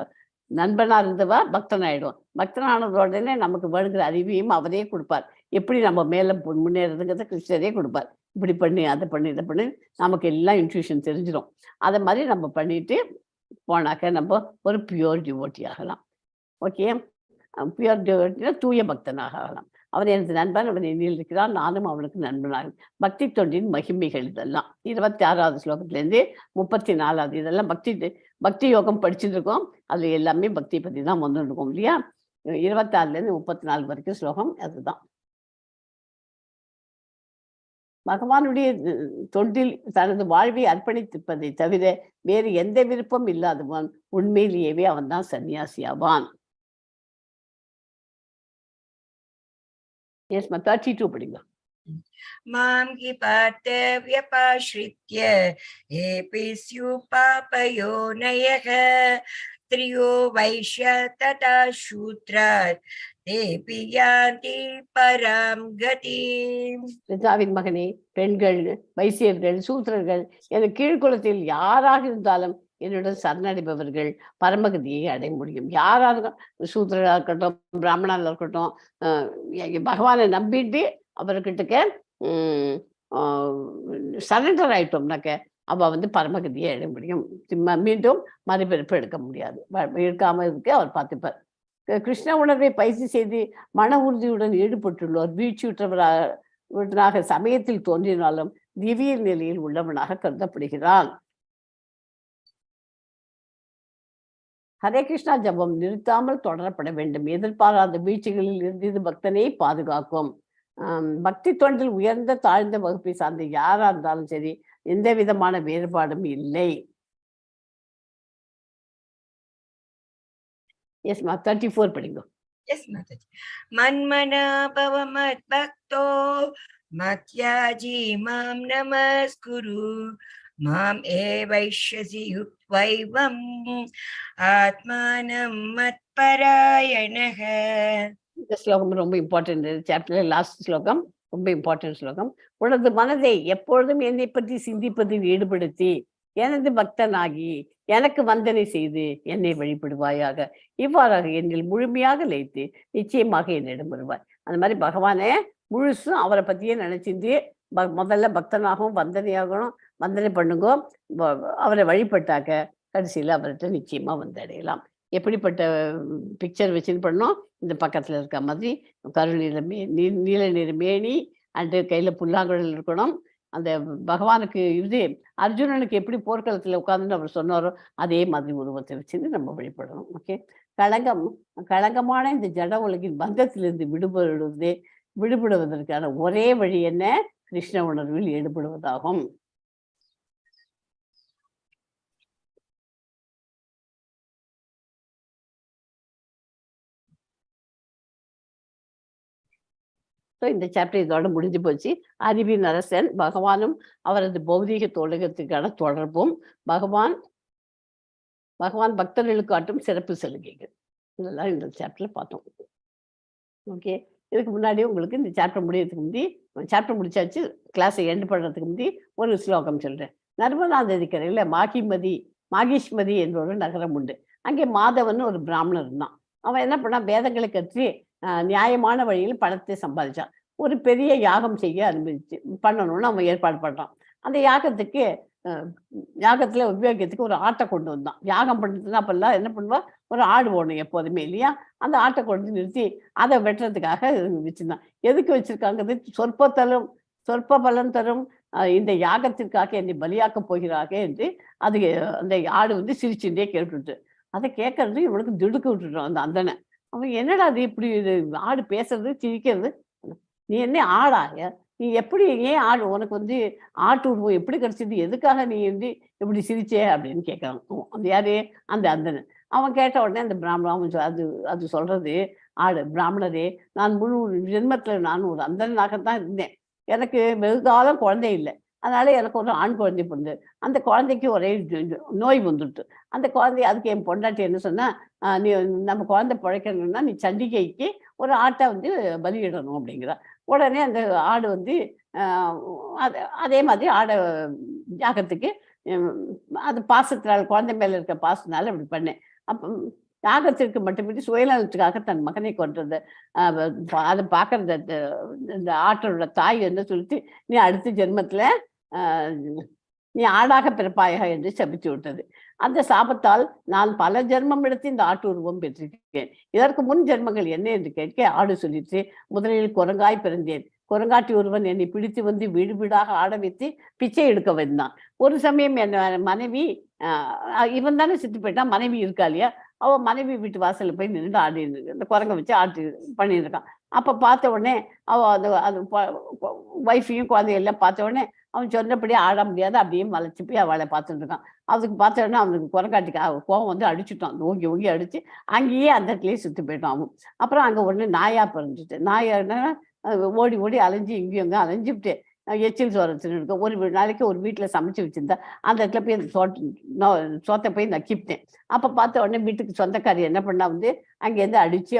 நண்பனாக இருந்தவா பக்தன் ஆயிடுவோம். பக்தனானது உடனே நமக்கு வருகிற அறிவையும் அவரே கொடுப்பார். எப்படி நம்ம மேலே முன்னேறதுங்கிறத கிருஷ்ணரே கொடுப்பார். இப்படி பண்ணி அதை பண்ணி இதை பண்ணி நமக்கு எல்லாம் இன்ட்யூஷன் தெரிஞ்சிடும். அதை மாதிரி நம்ம பண்ணிட்டு போனாக்க நம்ம ஒரு பியூர் டிவோட்டி ஆகலாம். ஓகே. பியூர் டிவோட்டினா தூய பக்தனாக ஆகலாம். அவன் எனது நண்பன், அவன் என்னில் இருக்கிறான், நானும் அவனுக்கு நண்பனாகும். பக்தி தொண்டின் மகிமைகள் இதெல்லாம் 26வது ஸ்லோகத்திலேருந்து 34வது இதெல்லாம் பக்தி யோகம் படிச்சுட்டு இருக்கோம். அதில் எல்லாமே பக்தி பற்றி தான் வந்துருக்கோம் இல்லையா? 26லேருந்து 34 வரைக்கும் ஸ்லோகம் அதுதான். பகவானுடைய தொண்டில் தனது வாழ்வை அர்ப்பணித்திருப்பதை தவிர வேறு எந்த விருப்பம் இல்லாதவன் உண்மையிலேயே அவன் தான் சன்னியாசியாவான். எஸ்மா 32 படிங்க. மாம் ஹி பார்த்த வியபாஸ்ரித்ய ஏபி ஸ்யு பாபயோனயஹ ஸ்த்ரியோ வைஷ்ய ததா சூத்ராத் தேபி யாந்தி பராம் கதிம். பிதாவின் மகனே, பெண்கள், வைசியர்கள், சூத்திரர்கள் என கீழ்குலத்தில் யாராக இருந்தாலும் என்னுடன் சரணடைபவர்கள் பரமகதியை அடைய முடியும். யாராக இருக்கட்டும், சூத்திரராக இருக்கட்டும், பிராமணாக இருக்கட்டும், பகவானை நம்பிட்டு அவர்கிட்ட சரண்டர் ஆயிட்டோம்னாக்க அவ பரமகதியை அடைய முடியும். மீண்டும் மறுபிறப்பு எடுக்க முடியாது. எடுக்காம இருக்கு அவர் பார்த்துப்பார். கிருஷ்ண உணர்வை பயிற்சி செய்து மன உறுதியுடன் ஈடுபட்டுள்ளோர் வீழ்ச்சியுற்றவராக சமயத்தில் தோன்றினாலும் திவ்ய நிலையில் உள்ளவனாக கருதப்படுகிறான். ஹரே கிருஷ்ணா ஜபம் நிறுத்தாமல் தொடரப்பட வேண்டும். எதிர்பாராத வீழ்ச்சிகளில் இருந்து இது பக்தனை பாதுகாக்கும். பக்தி தொண்டில் உயர்ந்த தாழ்ந்த வகுப்பை சார்ந்த யாரா இருந்தாலும் சரி, எந்த விதமான வேறுபாடும் இல்லை. எஸ்மா 34 படிங்க. Yes, Mataji. Manmana bhava madbhakto matyaji mam namaskuru mam evaishyasi yutvaivam atmanam matparayanaha. இந்த ஸ்லோகம் ரொம்ப இம்பார்ட்டன்ட். சாப்டர்ல லாஸ்ட் ஸ்லோகம் ரொம்ப இம்பார்ட்டன்ட் ஸ்லோகம். உனது மனதை எப்பொழுதும் என்னை பற்றி சிந்திப்பதில் ஈடுபடுத்தி எனது பக்தனாகி எனக்கு வந்தனை செய்து என்னை வழிபடுவாயாக. இவ்வாறாக என்னில் முழுமையாக லயித்து நிச்சயமாக என்னிடம் வருவாய். அந்த மாதிரி பகவானே முழுசும் அவரை பத்தியே நினைச்சிட்டு முதல்ல பக்தனாகவும் வந்தனையாகணும். வந்தனை பண்ணுங்க. அவரை வழிபட்டாக்க கடைசியில் அவர்கிட்ட நிச்சயமா வந்து அடையலாம். எப்படிப்பட்ட பிக்சர் வச்சுன்னு பண்ணோம், இந்த பக்கத்துல இருக்க மாதிரி கருநீல நீல நிற மேனி அண்டு கையில புல்லாங்குழல் இருக்கணும். அந்த பகவானுக்கு இது அர்ஜுனனுக்கு எப்படி போர்க்களத்துல உட்கார்ந்துன்னு அவர் சொன்னாரோ அதே மாதிரி உருவத்தை வச்சுன்னு நம்ம வழிபடணும். ஓகே. களங்கமான இந்த ஜட உலகின் பந்தத்திலிருந்து விடுபடுவதற்கான ஒரே வழி என்ன? கிருஷ்ண உணர்வில் ஈடுபடுவதாகும். இந்த சாப்டர் இதோட முடிஞ்சு போச்சு. அறிவின் அரசன் பகவானும் அவரது பௌதீக உலகத்துக்கான தொடர்பும் பகவான் பக்தர்களுக்கு காட்டும் சிறப்பு சலுகைகள் இதெல்லாம் இந்த சாப்டர்ல பார்த்தோம். ஓகே. இதுக்கு முன்னாடி உங்களுக்கு இந்த சாப்டர் முடியறதுக்கு முந்தி சாப்டர் முடிச்சாச்சு. கிளாஸை எண்ட் பண்ணுறதுக்கு முந்தி ஒரு ஸ்லோகம் சொல்றேன். நர்மதா நதிக்கரையில் மாகீஷ்மதி என்ற ஒரு நகரம் உண்டு. அங்கே மாதவன் ஒரு பிராமணர் இருந்தான். அவன் என்ன பண்ணான்? வேதங்களை கற்றி நியாயமான வழியில் பணத்தை சம்பாதிச்சான். ஒரு பெரிய யாகம் செய்ய பண்ணணும்னு அவன் ஏற்பாடு பண்றான். அந்த யாகத்துல உபயோகிக்கிறதுக்கு ஒரு ஆட்டை கொண்டு வந்தான். யாகம் பண்ணுறதுன்னா அப்பெல்லாம் என்ன பண்ணுவா, ஒரு ஆடு ஓணும் எப்போதுமே இல்லையா? அந்த ஆட்டை கொண்டு நிறுத்தி அதை வெட்டுறதுக்காக வச்சிருந்தான். எதுக்கு வச்சிருக்காங்க? சொற்ப பலன் தரும் இந்த யாகத்திற்காக என்னை பலியாக்க போகிறாங்க என்று அந்த ஆடு சிரிச்சுட்டே கேட்டுட்டு, அதை கேட்கறது இவனுக்கு திடுக்கு விட்டுட்டான் அந்த அந்தனை. அவன் என்னடா அது இப்படி ஆடு பேசுறது சிரிக்கிறது? நீ என்ன ஆடா? நீ எப்படி ஏன் ஆடு உனக்கு ஆட்டு உருவம் எப்படி கிடைச்சது? எதுக்காக நீ இப்படி சிரிச்சே அப்படின்னு கேட்கறான். அந்த யாரு? அந்த அந்தனன். அவன் கேட்ட உடனே அந்த பிராமணன் அது சொல்றது, ஆடு பிராமணரே, நான் முழு ஜென்மத்துல நான் ஒரு அந்தனாகத்தான் இருந்தேன். எனக்கு வெகுகாலம் குழந்தை இல்லை. அதனால எனக்கு ஒரு ஆண் குழந்தை பிறந்தது. அந்த குழந்தைக்கு ஒரே நோய் வந்துட்டு அந்த குழந்தை அதுக்கு என் பொண்டாட்டி என்ன சொன்னா, நீ நம்ம குழந்தை பிழைக்கணும்னா நீ சண்டிகைக்கு ஒரு ஆட்டை பலியிடணும் அப்படிங்கிறா. உடனே அந்த ஆடு அதே மாதிரி ஆடை யாகத்துக்கு அது பாசத்தினால் குழந்தை மேல இருக்க பாசத்தினால இப்படி பண்ணேன். அப்போ யாகத்திற்கு மட்டுமின்றி சுயநலத்துக்காக தன் மகனை கொன்றது அதை பார்க்கறது இந்த ஆட்டோட தாய் என்ன சொல்லிட்டு, நீ அடுத்த ஜென்மத்துல நீ ஆடாக பிறப்பாயாக என்று சபித்து விட்டது. அந்த சாபத்தால் நான் பல ஜென்மம் எடுத்து இந்த ஆட்டு உருவம் பெற்றிருக்கேன். இதற்கு முன் ஜென்மங்கள் என்ன என்று கேட்க ஆடு சொல்லிட்டு, முதலில் குரங்காய் பிறந்தேன். குரங்காட்டி ஒருவன் என்னை பிடித்து வீடு வீடாக ஆட வைத்து பிச்சை எடுக்க வந்தான். ஒரு சமயம் என் மனைவி இவன் தானே செத்து போயிட்டான், மனைவி இருக்கா இல்லையா? அவன் மனைவி வீட்டு வாசலில் போய் நின்று ஆடி அந்த குரங்கை வச்சு ஆட்டு பண்ணிட்டு இருக்கான். அப்போ பார்த்த உடனே அது ஒய்ஃபையும் குழந்தையெல்லாம் பார்த்த உடனே அவன் சொன்னபடியே ஆட முடியாது, அப்படியே மலைச்சு போய் அவளை பார்த்துட்டு இருக்கான். அதுக்கு பார்த்த உடனே அவனுக்கு குரங்காட்டிக்கு கோவம் அடிச்சுட்டான். ஓங்கி அடிச்சு அங்கேயே அந்த இடத்துலயே சுற்றி போயிட்டான் அவன். அப்புறம் அங்கே உடனே நாயா பிறந்துட்டு, நாயானா ஓடி அலைஞ்சு இங்கேயும் அலைஞ்சுவிட்டு எச்சில் சோரத்துன்னு இருக்கும். ஒரு நாளைக்கு ஒரு வீட்டில் சமைச்சு வச்சிருந்தா அந்த இடத்துல போய் சோத்தை போய் நக்கிவிட்டேன். அப்போ பார்த்த உடனே வீட்டுக்கு சொந்தக்காரி என்ன பண்ணா அங்கேருந்து அடிச்சு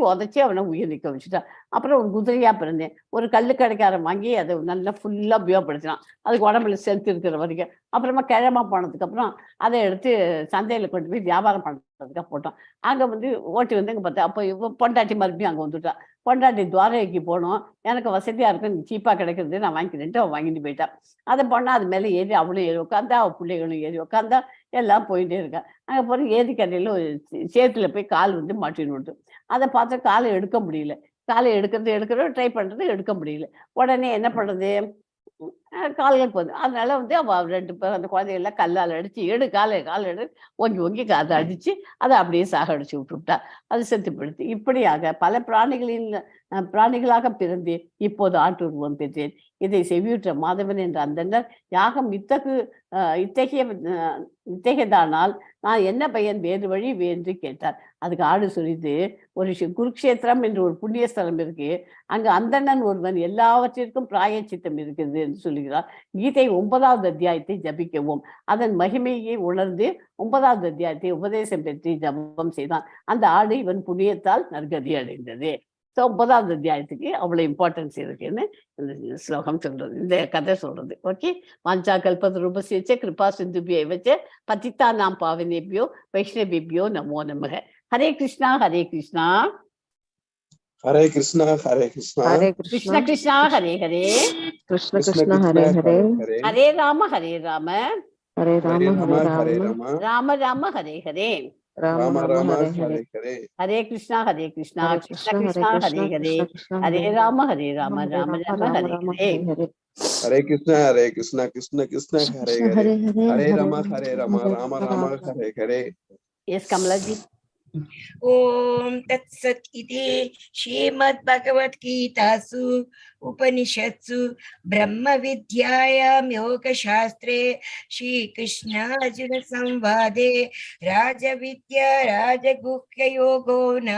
உதச்சி அவனை உயிர் நிற்க வச்சுட்டா. அப்புறம் ஒரு குதிரையா பிறந்தேன். ஒரு கல்லுக்கடைக்காரன் வாங்கி அதை நல்லா ஃபுல்லா உபயோகப்படுத்தினான், அதுக்கு உடம்புல செலுத்து இருக்கிற வரைக்கும். அப்புறமா கிழமா போனதுக்கு அப்புறம் அதை எடுத்து சந்தையில கொண்டு போய் வியாபாரம் பண்றதுக்காக போட்டோம். அங்க ஓட்டி அங்க பார்த்தேன். அப்போ பொண்டாட்டி மறுபடியும் அங்க வந்துட்டா. பொண்டாட்டி துவாரகைக்கு போனோம், எனக்கு வசதியா இருக்கும், சீப்பா கிடைக்கிறது, நான் வாங்கிக்கிறேன்ட்டு அவன் வாங்கிட்டு போயிட்டான். அதை பொண்ணா அது மேலே ஏறி அவளும் ஏறி உட்காந்தா, அவள் பிள்ளைகளும் ஏறி உட்காந்தா, எல்லாம் போயிட்டே இருக்கா. அங்கே போகிற ஏரிக்கரையில் ஒரு சேத்துல போய் கால் மாட்டின்னு விட்டு அதை பார்த்து காலை எடுக்க முடியல. காலை எடுக்கிறது ட்ரை பண்ணுறது எடுக்க முடியல. உடனே என்ன பண்ணுறது? கால்கள் போகுது. அதனால வந்து அவ 2 பேரும் அந்த குழந்தைகள்லாம் கல்லால் அடிச்சு, எடு கால கால் எடு ஓங்கி ஓங்கி அதை அடிச்சு அதை அப்படியே சாகடிச்சு விட்டுவிட்டா. அது செத்து போயிடுது. இப்படியாக பல பிராணிகளாக பிறந்து இப்போது ஆட்டுருவம் பெற்றேன். இதை செவியுற்ற மாதவன் என்ற அந்தனர் யாகம் இத்தகையதானால் நான் என்ன பயன், வேறு வழி என்று கேட்டார். அதுக்கு ஆடு சொல்லிது, ஒரு குருக்ஷேத்திரம் என்று ஒரு புண்ணிய ஸ்தலம் இருக்கு, அங்கு அந்தணன் ஒருவன் எல்லாவற்றிற்கும் பிராயச்சித்தம் இருக்குது என்று சொல்லுகிறார். கீதை 9வது அத்தியாயத்தை ஜபிக்கவும், அதன் மகிமையை உணர்ந்து 9வது அத்தியாயத்தை உபதேசம் பெற்று ஜபம் செய்தான். அந்த ஆடு இவன் புண்ணியத்தால் நற்கதி அடைந்தது. ஸோ 9வது அத்தியாயத்துக்கு அவ்வளோ இம்பார்ட்டன்ஸ் இருக்குன்னு இந்த ஸ்லோகம் சொல்றது, இந்த கதை சொல்றது. ஓகே. வாஞ்சா கல்பத்ரூபஸ்ய கிருபா சிந்துபியை வச்ச பதித்தா நாம் பாவனேபியோ வைஷ்ணவேபியோ நமோ நமக. ஹரே கிருஷ்ணா ஹரே கிருஷ்ணா ஹரே கிருஷ்ணா ஹரே கிருஷ்ணா கிருஷ்ண கிருஷ்ணா ஹரே ஹரே கிருஷ்ண கிருஷ்ண ஹரே ஹரே ஹரே ராம ஹரே ராம ஹரே ராம ஹரே ஹரே ராம ராம ராம ராம ஹரே ஹரே ராம ராம ஹரே ஹரே ஹரே ஹரே கிருஷ்ணா கிருஷ்ண ஹரே கிருஷ்ணா கிருஷ்ண ஹரே ஹரே கிருஷ்ண ஹரே ராம ஹரே ராம ராம ராம ஹரே ஹரே ஹரே கிருஷ்ணா கிருஷ்ண கிருஷ்ண ஹரே ஹரே ஹரே ராம ராம ராம ஹரே ஹரே. எஸ் கமலாஜி. ஓம் தத்சத் இதி ஸ்ரீமத் பகவத் கீதாசு உபனிஷத்சு பிரம்ம வித்யாயாம் யோக சாஸ்திரே ஸ்ரீ கிருஷ்ண அர்ஜுன சம்வாதே ராஜ வித்யா ராஜகுஹ்ய யோகோ